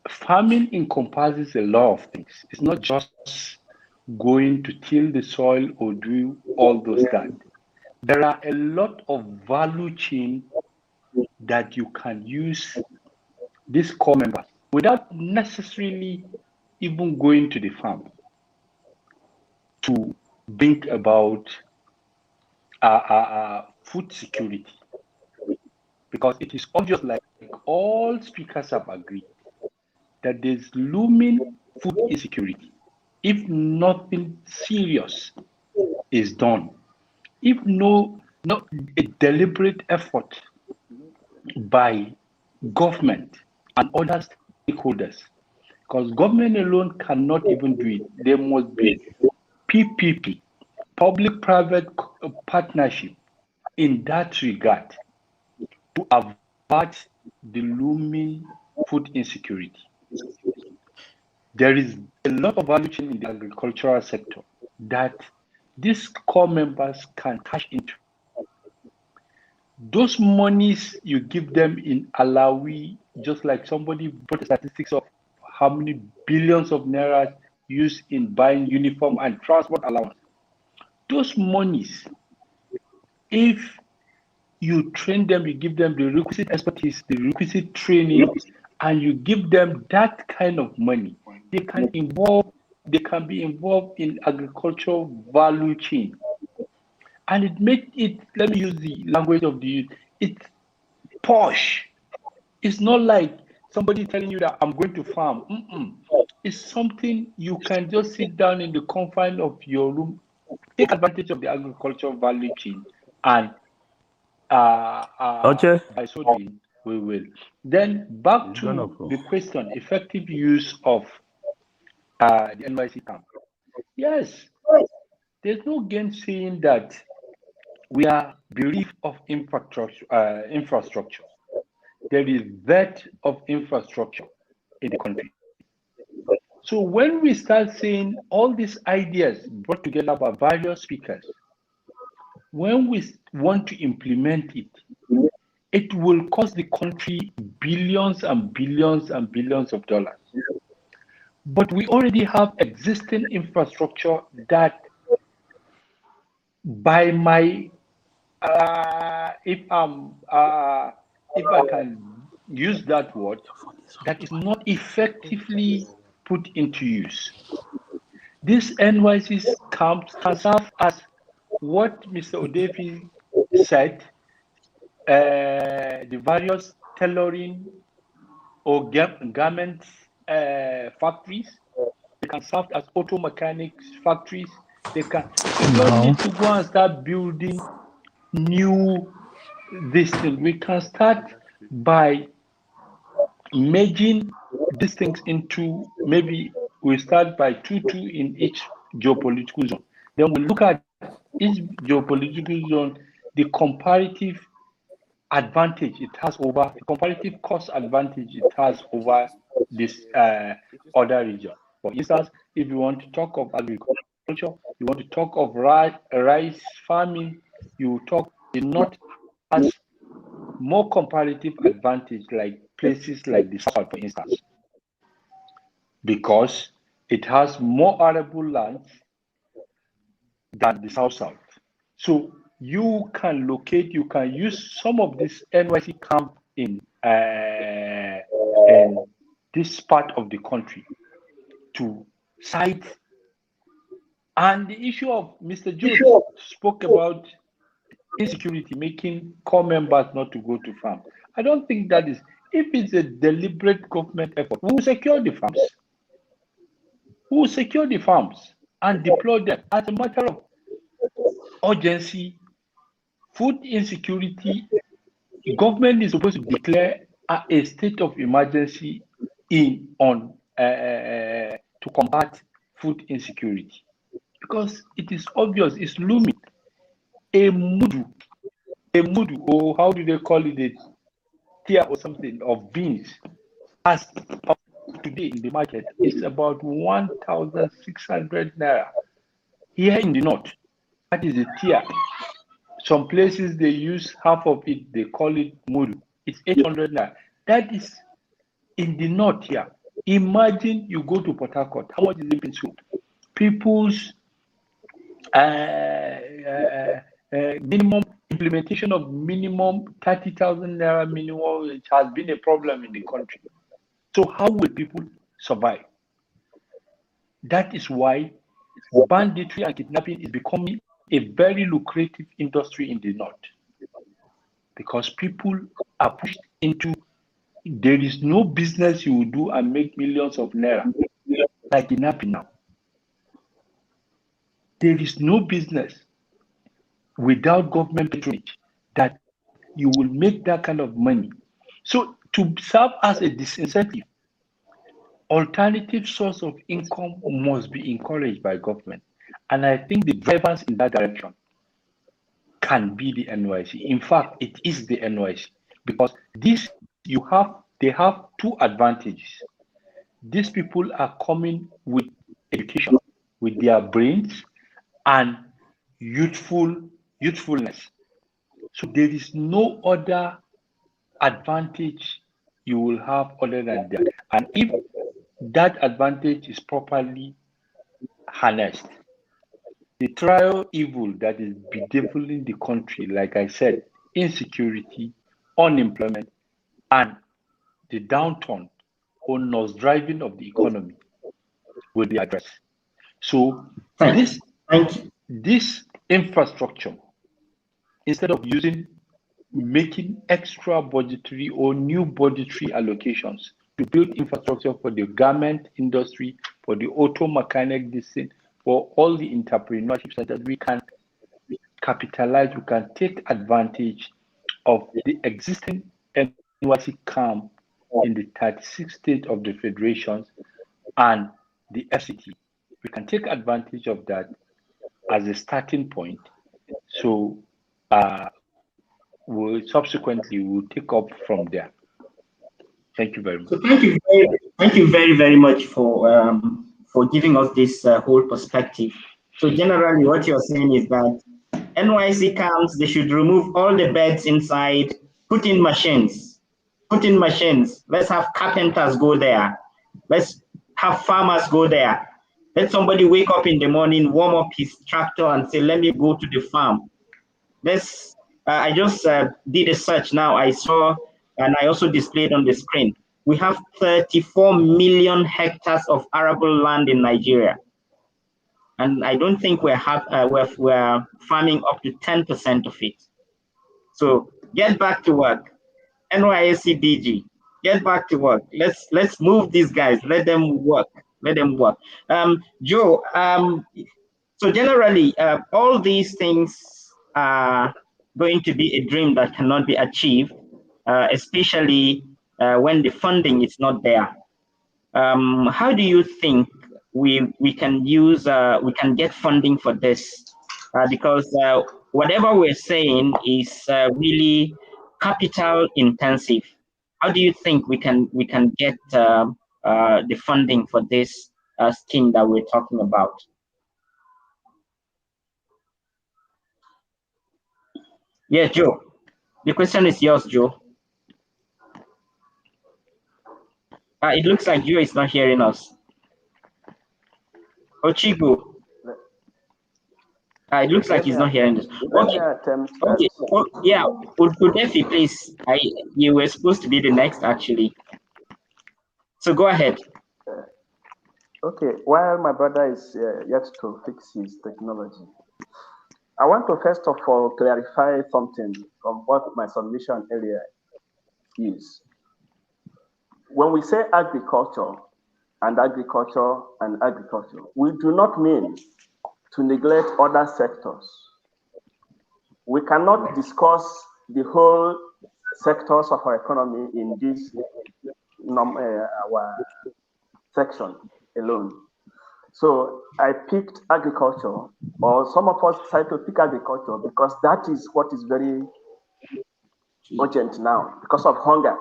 Farming encompasses a lot of things. It's not just going to till the soil or do all those that. There are a lot of value chain that you can use this core members without necessarily even going to the farm to think about food security, because it is obvious, like all speakers have agreed, that there's looming food insecurity if nothing serious is done, if not a deliberate effort by government and other stakeholders, because government alone cannot even do it. There must be PPP, public-private partnership, in that regard to avert the looming food insecurity. There is a lot of value chain in the agricultural sector that these core members can cash into. Those monies you give them in Alawi, just like somebody brought the statistics of how many billions of naira used in buying uniform and transport allowance. Those monies, if you train them, you give them the requisite expertise, the requisite training, and you give them that kind of money, they can be involved in agricultural value chain. And it makes it, let me use the language of the youth, it's posh. It's not like somebody telling you that I'm going to farm. It's something you can just sit down in the confine of your room, take advantage of the agricultural value chain, and by so doing, we will. Then back to the question, effective use of the NYSC camp. Yes, there's no gainsaying that we are bereft of infrastructure. There is dearth of infrastructure in the country. So when we start seeing all these ideas brought together by various speakers, when we want to implement it, it will cost the country billions and billions and billions of dollars. But we already have existing infrastructure that, by my, if I can use that word, that is not effectively put into use. This NYSC camps can serve as what Mr. Odefi said, the various tailoring or garments factories. They can serve as auto mechanics factories. You don't need to go and start building new this thing. We can start by merging these things into, maybe we start by 2 in each geopolitical zone. Then we look at each geopolitical zone, the comparative advantage it has over, the comparative cost advantage it has over this other region. For instance, if you want to talk of agriculture, you want to talk of rice farming, you talk, the north has more comparative advantage, like places like the south, for instance, because it has more arable lands than the south. So you can use some of this NYSC camp in and this part of the country to cite. And the issue of Mr. Jones spoke about insecurity, making core members not to go to farm. I don't think that is, if it's a deliberate government effort, we will secure the farms. We will secure the farms and deploy them as a matter of urgency. Food insecurity, government is supposed to declare a state of emergency to combat food insecurity, because it is obvious, it's looming. A mudu, or how do they call it, a tier or something of beans, as of today in the market, is about 1,600 naira. Here in the north, that is a tier. Some places they use half of it, they call it mudu. It's 800 naira. That is in the north here. Imagine you go to Port Harcourt, how much is it being sold? People's minimum implementation of minimum 30,000 naira minimum, which has been a problem in the country. So how will people survive? That is why banditry and kidnapping is becoming a very lucrative industry in the north, because people are pushed into, there is no business you will do and make millions of naira like kidnapping now. There is no business without government patronage that you will make that kind of money. So to serve as a disincentive, alternative source of income must be encouraged by government. And I think the drivers in that direction can be the NYSC. In fact, it is the NYSC, because they have two advantages. These people are coming with education, with their brains and youthfulness. So there is no other advantage you will have other than that. And if that advantage is properly harnessed, the trial evil that is bedeviling the country, like I said, insecurity, unemployment, and the downturn or nose driving of the economy will be addressed. So this infrastructure, instead of making extra budgetary or new budgetary allocations to build infrastructure for the garment industry, for the auto mechanic, for all the entrepreneurship centers, we can capitalize, we can take advantage of the existing NYSC camp in the 36 states of the federations and the FCT. We can take advantage of that as a starting point. So we'll take up from there. Thank you very much. So thank you very, very much for giving us this whole perspective. So generally what you're saying is that NYSC camps, they should remove all the beds inside, put in machines. Let's have carpenters go there. Let's have farmers go there. Let somebody wake up in the morning, warm up his tractor and say, let me go to the farm. I just did a search now. I saw, and I also displayed on the screen, we have 34 million hectares of arable land in Nigeria. And I don't think we're farming up to 10% of it. So get back to work. NYSC DG, get back to work. Let's move these guys. Let them work. Joe, so generally, all these things are going to be a dream that cannot be achieved, especially when the funding is not there. How do you think we can get funding for this? Because whatever we're saying is really capital intensive. How do you think we can get the funding for this scheme that we're talking about? Yeah, Joe. The question is yours, Joe. It looks like Joe is not hearing us. Ochigo. It looks like he's not hearing us. Okay. Okay. Yeah, Udefi, please. You were supposed to be the next, actually. So go ahead. Okay, while my brother is yet to fix his technology, I want to first of all clarify something from what my submission earlier is. When we say agriculture and agriculture and agriculture, we do not mean to neglect other sectors. We cannot discuss the whole sectors of our economy in this our section alone. So I picked agriculture, or some of us decided to pick agriculture because that is what is very urgent now because of hunger.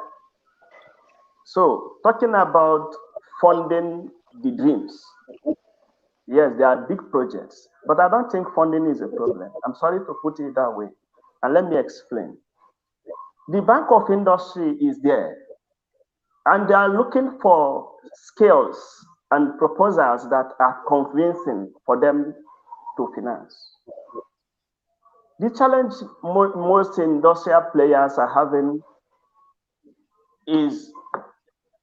So talking about funding the dreams, yes, there are big projects, but I don't think funding is a problem. I'm sorry to put it that way. And let me explain. The Bank of Industry is there, and they are looking for skills and proposals that are convincing for them to finance. The challenge most industrial players are having is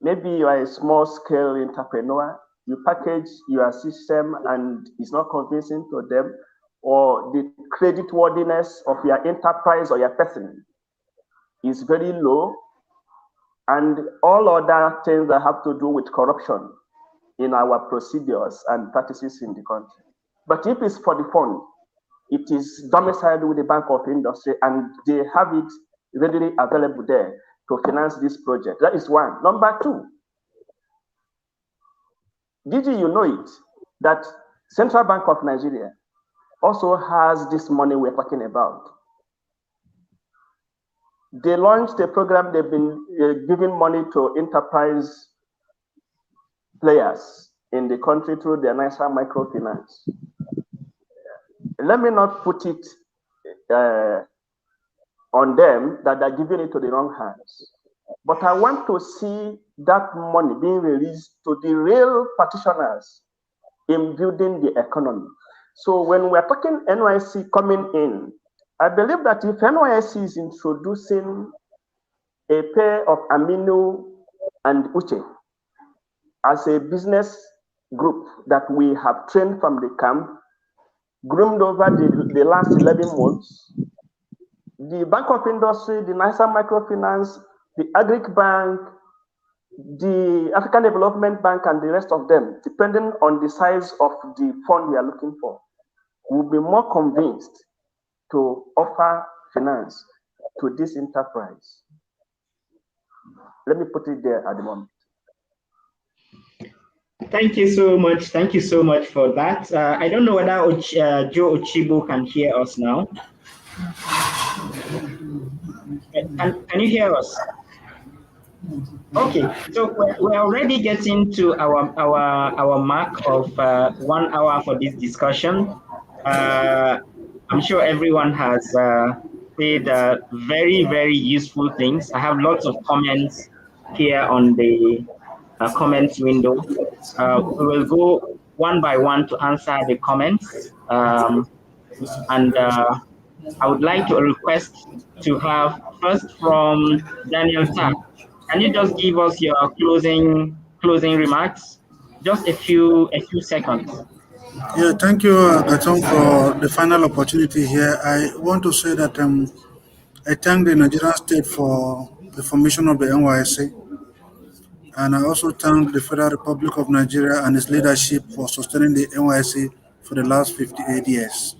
maybe you are a small scale entrepreneur, you package your system and it's not convincing to them, or the creditworthiness of your enterprise or your person is very low, and all other things that have to do with corruption in our procedures and practices in the country. But if it's for the fund, it is domiciled with the Bank of Industry and they have it readily available there to finance this project. That is one. Number two, did you know it that Central Bank of Nigeria also has this money we're talking about? They launched a program, they've been giving money to enterprise players in the country through their NYSC microfinance. Let me not put it on them that they're giving it to the wrong hands. But I want to see that money being released to the real practitioners in building the economy. So when we're talking NYSC coming in, I believe that if NYSC is introducing a pair of Aminu and Uche as a business group that we have trained from the camp, groomed over the last 11 months, the Bank of Industry, the NYSC Microfinance, the Agric Bank, the African Development Bank, and the rest of them, depending on the size of the fund we are looking for, will be more convinced to offer finance to this enterprise. Let me put it there at the moment. Thank you so much. Thank you so much for that. I don't know whether Joe Ochibo can hear us now. Can you hear us? Okay, so we're already getting to our mark of 1 hour for this discussion. I'm sure everyone has said very, very useful things. I have lots of comments here on the comments window. We will go one by one to answer the comments. And I would like to request to have first from Daniel Tack. Can you just give us your closing remarks? Just a few seconds. Yeah, thank you, Gaton, for the final opportunity here. I want to say that I thank the Nigerian state for the formation of the NYSC, and I also thank the Federal Republic of Nigeria and its leadership for sustaining the NYSC for the last 58 years.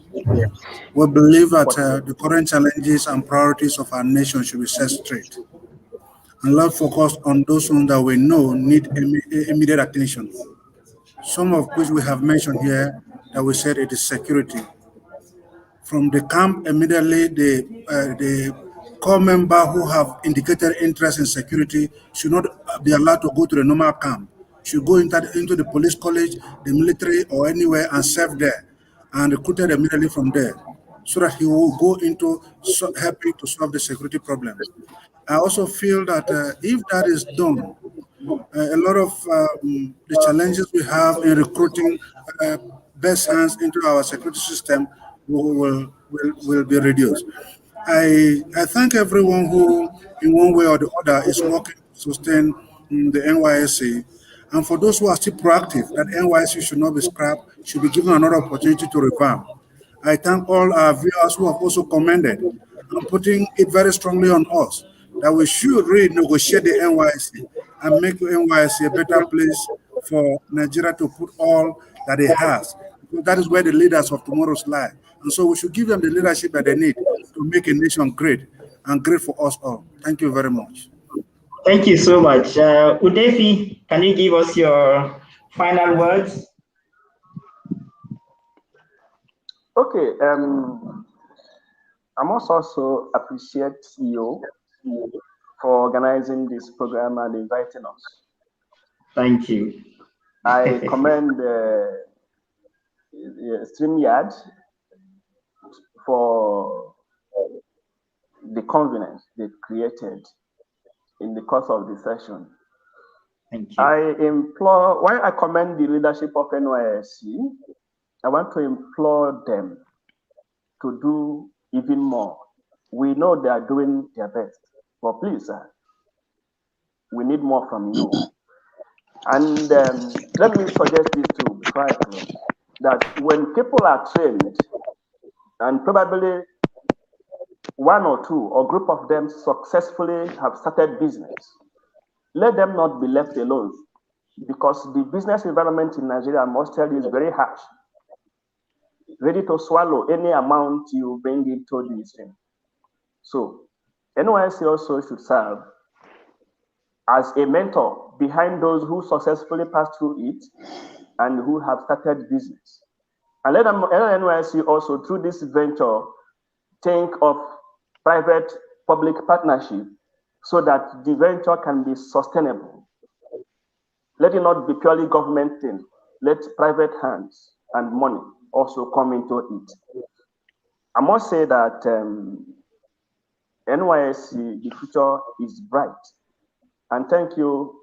We believe that the current challenges and priorities of our nation should be set straight, and let's focus on those ones that we know need immediate attention. Some of which we have mentioned here that we said it is security. From the camp, immediately the core member who have indicated interest in security should not be allowed to go to the normal camp. Should go into the police college, the military, or anywhere and serve there, and recruited immediately from there, so that he will go into helping to solve the security problem. I also feel that if that is done, a lot of the challenges we have in recruiting best hands into our security system will be reduced. I thank everyone who, in one way or the other, is working to sustain the NYSC. And for those who are still proactive, that NYSC should not be scrapped, should be given another opportunity to revamp. I thank all our viewers who have also commended and putting it very strongly on us that we should really negotiate the NYSC and make the NYSC a better place for Nigeria to put all that it has. Because that is where the leaders of tomorrow's lie. And so we should give them the leadership that they need to make a nation great and great for us all. Thank you very much. Thank you so much. Udefi, can you give us your final words? Okay. I must also appreciate you for organizing this program and inviting us. Thank you. I commend StreamYard for the convenience they created in the course of the session. Thank you. I implore, while I commend the leadership of NYSC, I want to implore them to do even more. We know they are doing their best, but please, sir, we need more from you. And let me suggest this too before I close, that when people are trained, and probably one or two or group of them successfully have started business, let them not be left alone, because the business environment in Nigeria, I must tell you, is very harsh, ready to swallow any amount you bring into this thing. So NYSC also should serve as a mentor behind those who successfully passed through it and who have started business. And let NYSC also, through this venture, think of private-public partnership so that the venture can be sustainable. Let it not be purely government thing. Let private hands and money also come into it. I must say that NYSC, the future is bright. And thank you,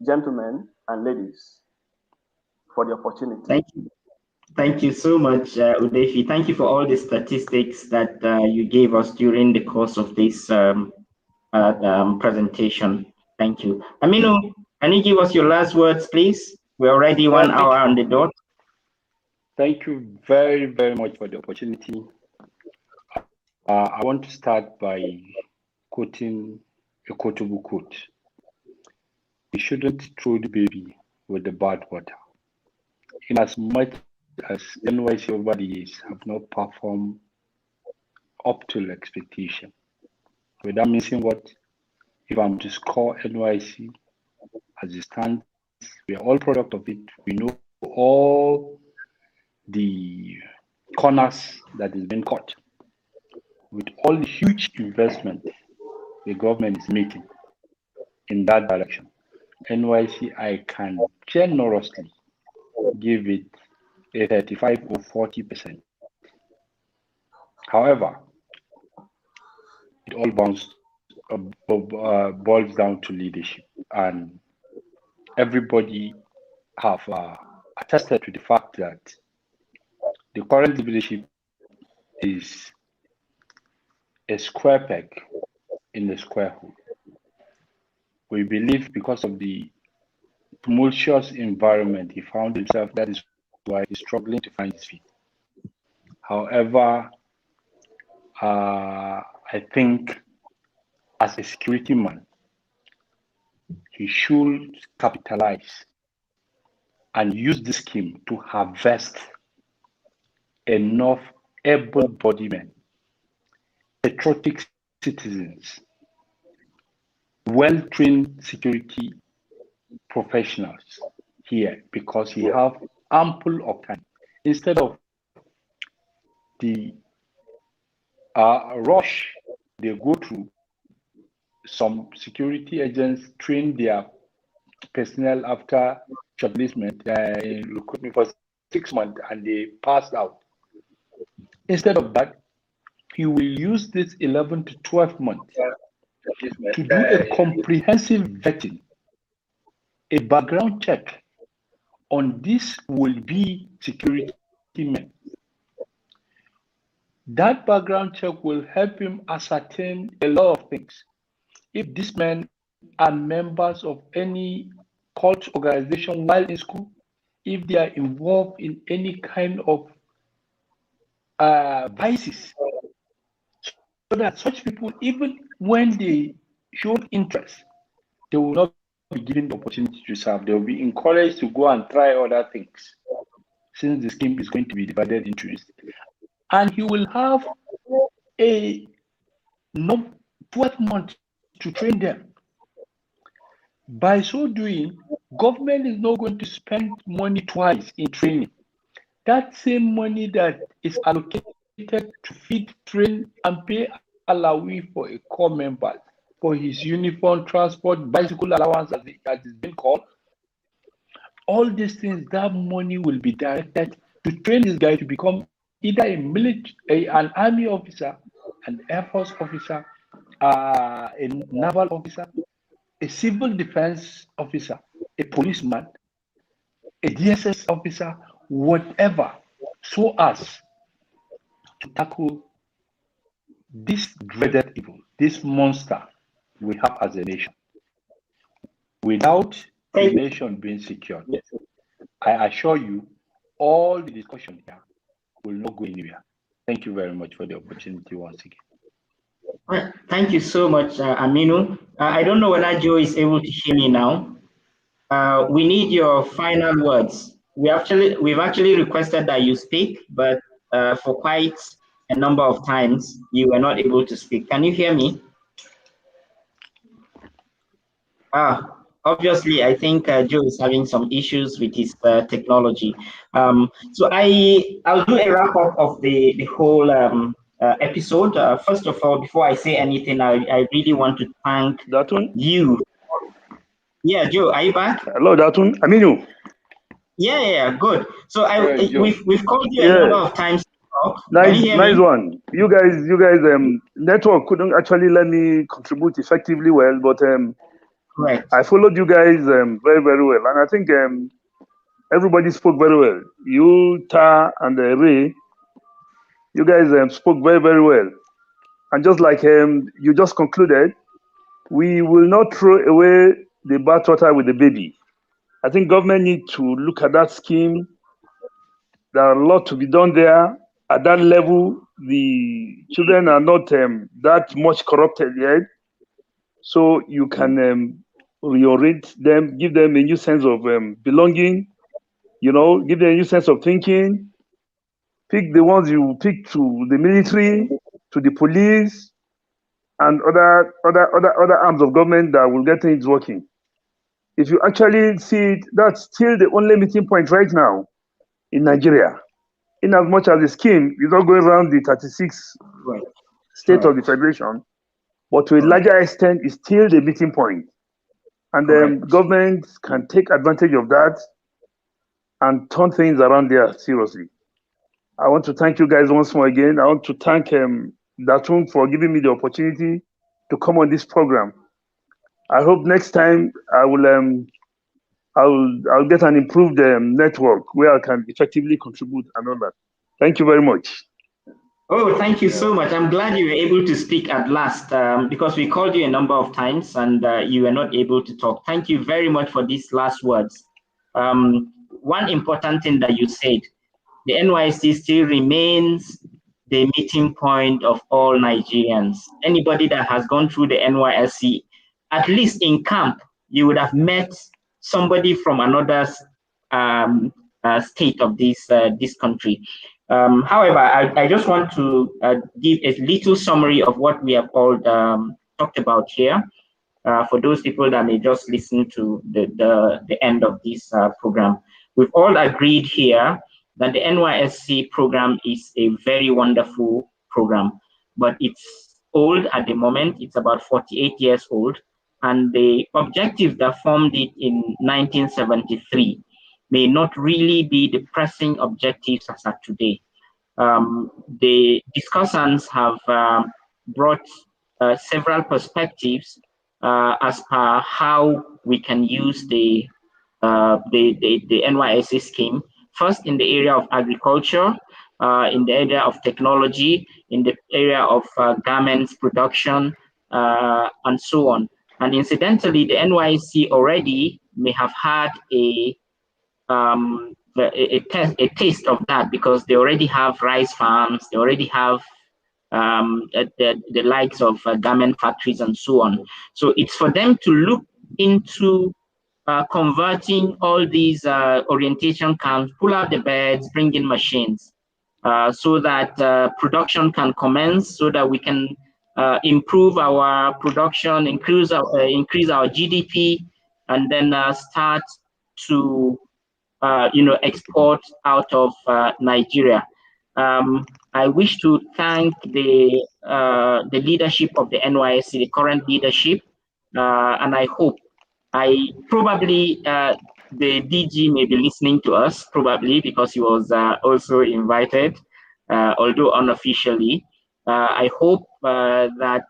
gentlemen and ladies, for the opportunity. Thank you. Thank you so much, Udefi. Thank you for all the statistics that you gave us during the course of this presentation. Thank you. Aminu, can you give us your last words, please? We're already 1 hour on the dot. Thank you very, very much for the opportunity. I want to start by quoting a quotable quote. We shouldn't throw the baby with the bathwater. In as much as NYC over the years have not performed up to expectation. Without missing what, if I'm to score NYC as it stands, we are all product of it. We know all the corners that is being cut. With all the huge investment the government is making in that direction, NYC, I can generously give it a 35 or 40%. However, it all boils down to leadership, and everybody have attested to the fact that the current leadership is a square peg in the square hole. We believe because of the tumultuous environment he found himself, that is why he's struggling to find his feet. However, I think as a security man, he should capitalize and use this scheme to harvest enough able-bodied men, patriotic citizens, well-trained security professionals here, because he have ample of time. Instead of the rush they go through, some security agents train their personnel after shortlistment, recruitment for 6 months, and they passed out. Instead of that, he will use this 11 to 12 months to do a comprehensive vetting, a background check on this will be security men. That background check will help him ascertain a lot of things. If this man are members of any cult organization while in school, if they are involved in any kind of vices, so that such people, even when they show interest, they will not be given the opportunity to serve. They will be encouraged to go and try other things, since the scheme is going to be divided into it. And he will have a 12 months to train them. By so doing, government is not going to spend money twice in training. That same money that is allocated to feed, train, and pay allowee for a core member for his uniform, transport, bicycle allowance, as it's been called, all these things, that money will be directed to train this guy to become either a military, an army officer, an air force officer, a naval officer, a civil defense officer, a policeman, a DSS officer, whatever, so as to tackle this dreaded evil, this monster we have as a nation. Without the nation being secured, I assure you, all the discussion here will not go anywhere. Thank you very much for the opportunity once again. Thank you so much, Aminu. I don't know whether Joe is able to hear me now. We need your final words. We've actually requested that you speak, but for quite a number of times you were not able to speak. Can you hear me? Obviously, I think Joe is having some issues with his technology. So I'll do a wrap up of the whole episode. First of all, before I say anything, I really want to thank you. Yeah, Joe, are you back? Hello, Datun. Aminu. Yeah, good. So we've called you a number of times. Nice one. You guys, network couldn't actually let me contribute effectively well, but right. I followed you guys very, very well, and I think everybody spoke very well. You, Ta, and Ray, you guys spoke very, very well. And just like you just concluded, we will not throw away the bathwater with the baby. I think government need to look at that scheme. There are a lot to be done there. At that level, the children are not that much corrupted yet. So you can reorient them, give them a new sense of belonging, give them a new sense of thinking. Pick the ones you pick to the military, to the police, and other arms of government that will get things working. If you actually see it, that's still the only meeting point right now in Nigeria. In as much as the scheme is not going around the 36 states of the federation, but to a larger extent, it's still the meeting point. And then government can take advantage of that and turn things around there seriously. I want to thank you guys once more again. I want to thank Datun for giving me the opportunity to come on this program. I hope next time I'll get an improved network where I can effectively contribute and all that. Thank you very much. Oh, thank you so much. I'm glad you were able to speak at last because we called you a number of times and you were not able to talk. Thank you very much for these last words. One important thing that you said, the NYSC still remains the meeting point of all Nigerians. Anybody that has gone through the NYSC, at least in camp, you would have met somebody from another state of this country. However, I just want to give a little summary of what we have all talked about here for those people that may just listen to the end of this program. We've all agreed here that the NYSC program is a very wonderful program, but it's old at the moment. It's about 48 years old. And the objectives that formed it in 1973 may not really be the pressing objectives as of today. The discussants have brought several perspectives as per how we can use the NYSC scheme. First, in the area of agriculture, in the area of technology, in the area of garments production, and so on. And incidentally, the NYSC already may have had a taste of that, because they already have rice farms, they already have the likes of garment factories and so on. So it's for them to look into converting all these orientation camps, pull out the beds, bring in machines, so that production can commence, so that we can improve our production, increase our GDP, and then start to export out of Nigeria. I wish to thank the leadership of the NYSC, the current leadership, and I hope probably the DG may be listening to us, probably because he was also invited, although unofficially. I hope that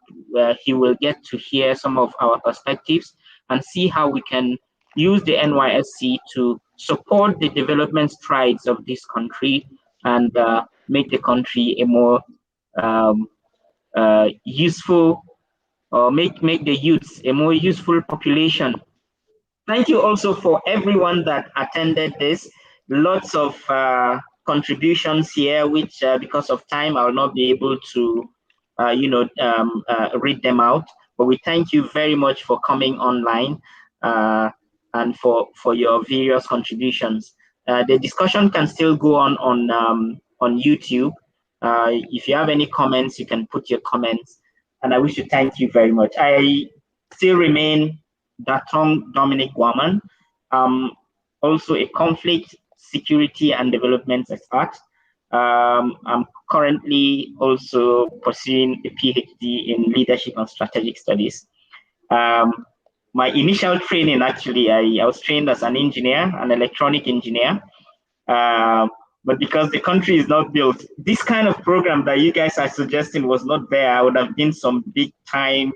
he will get to hear some of our perspectives and see how we can use the NYSC to support the development strides of this country and make the country a more useful, or make the youths a more useful population. Thank you also for everyone that attended this. Lots of contributions here, which because of time, I will not be able to read them out. But we thank you very much for coming online and for your various contributions. The discussion can still go on YouTube. If you have any comments, you can put your comments. And I wish to thank you very much. I still remain Datong Dominic Waman, also a conflict, security, and development expert. I'm currently also pursuing a PhD in leadership and strategic studies. My initial training, actually, I was trained as an engineer, an electronic engineer. But because the country is not built, this kind of program that you guys are suggesting was not there. I would have been some big time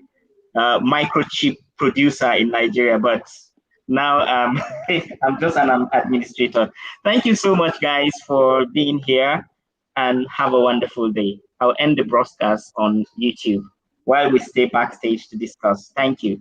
microchip producer in Nigeria, but now I'm just an administrator. Thank you so much, guys, for being here, and have a wonderful day. I'll end the broadcast on YouTube while we stay backstage to discuss. Thank you.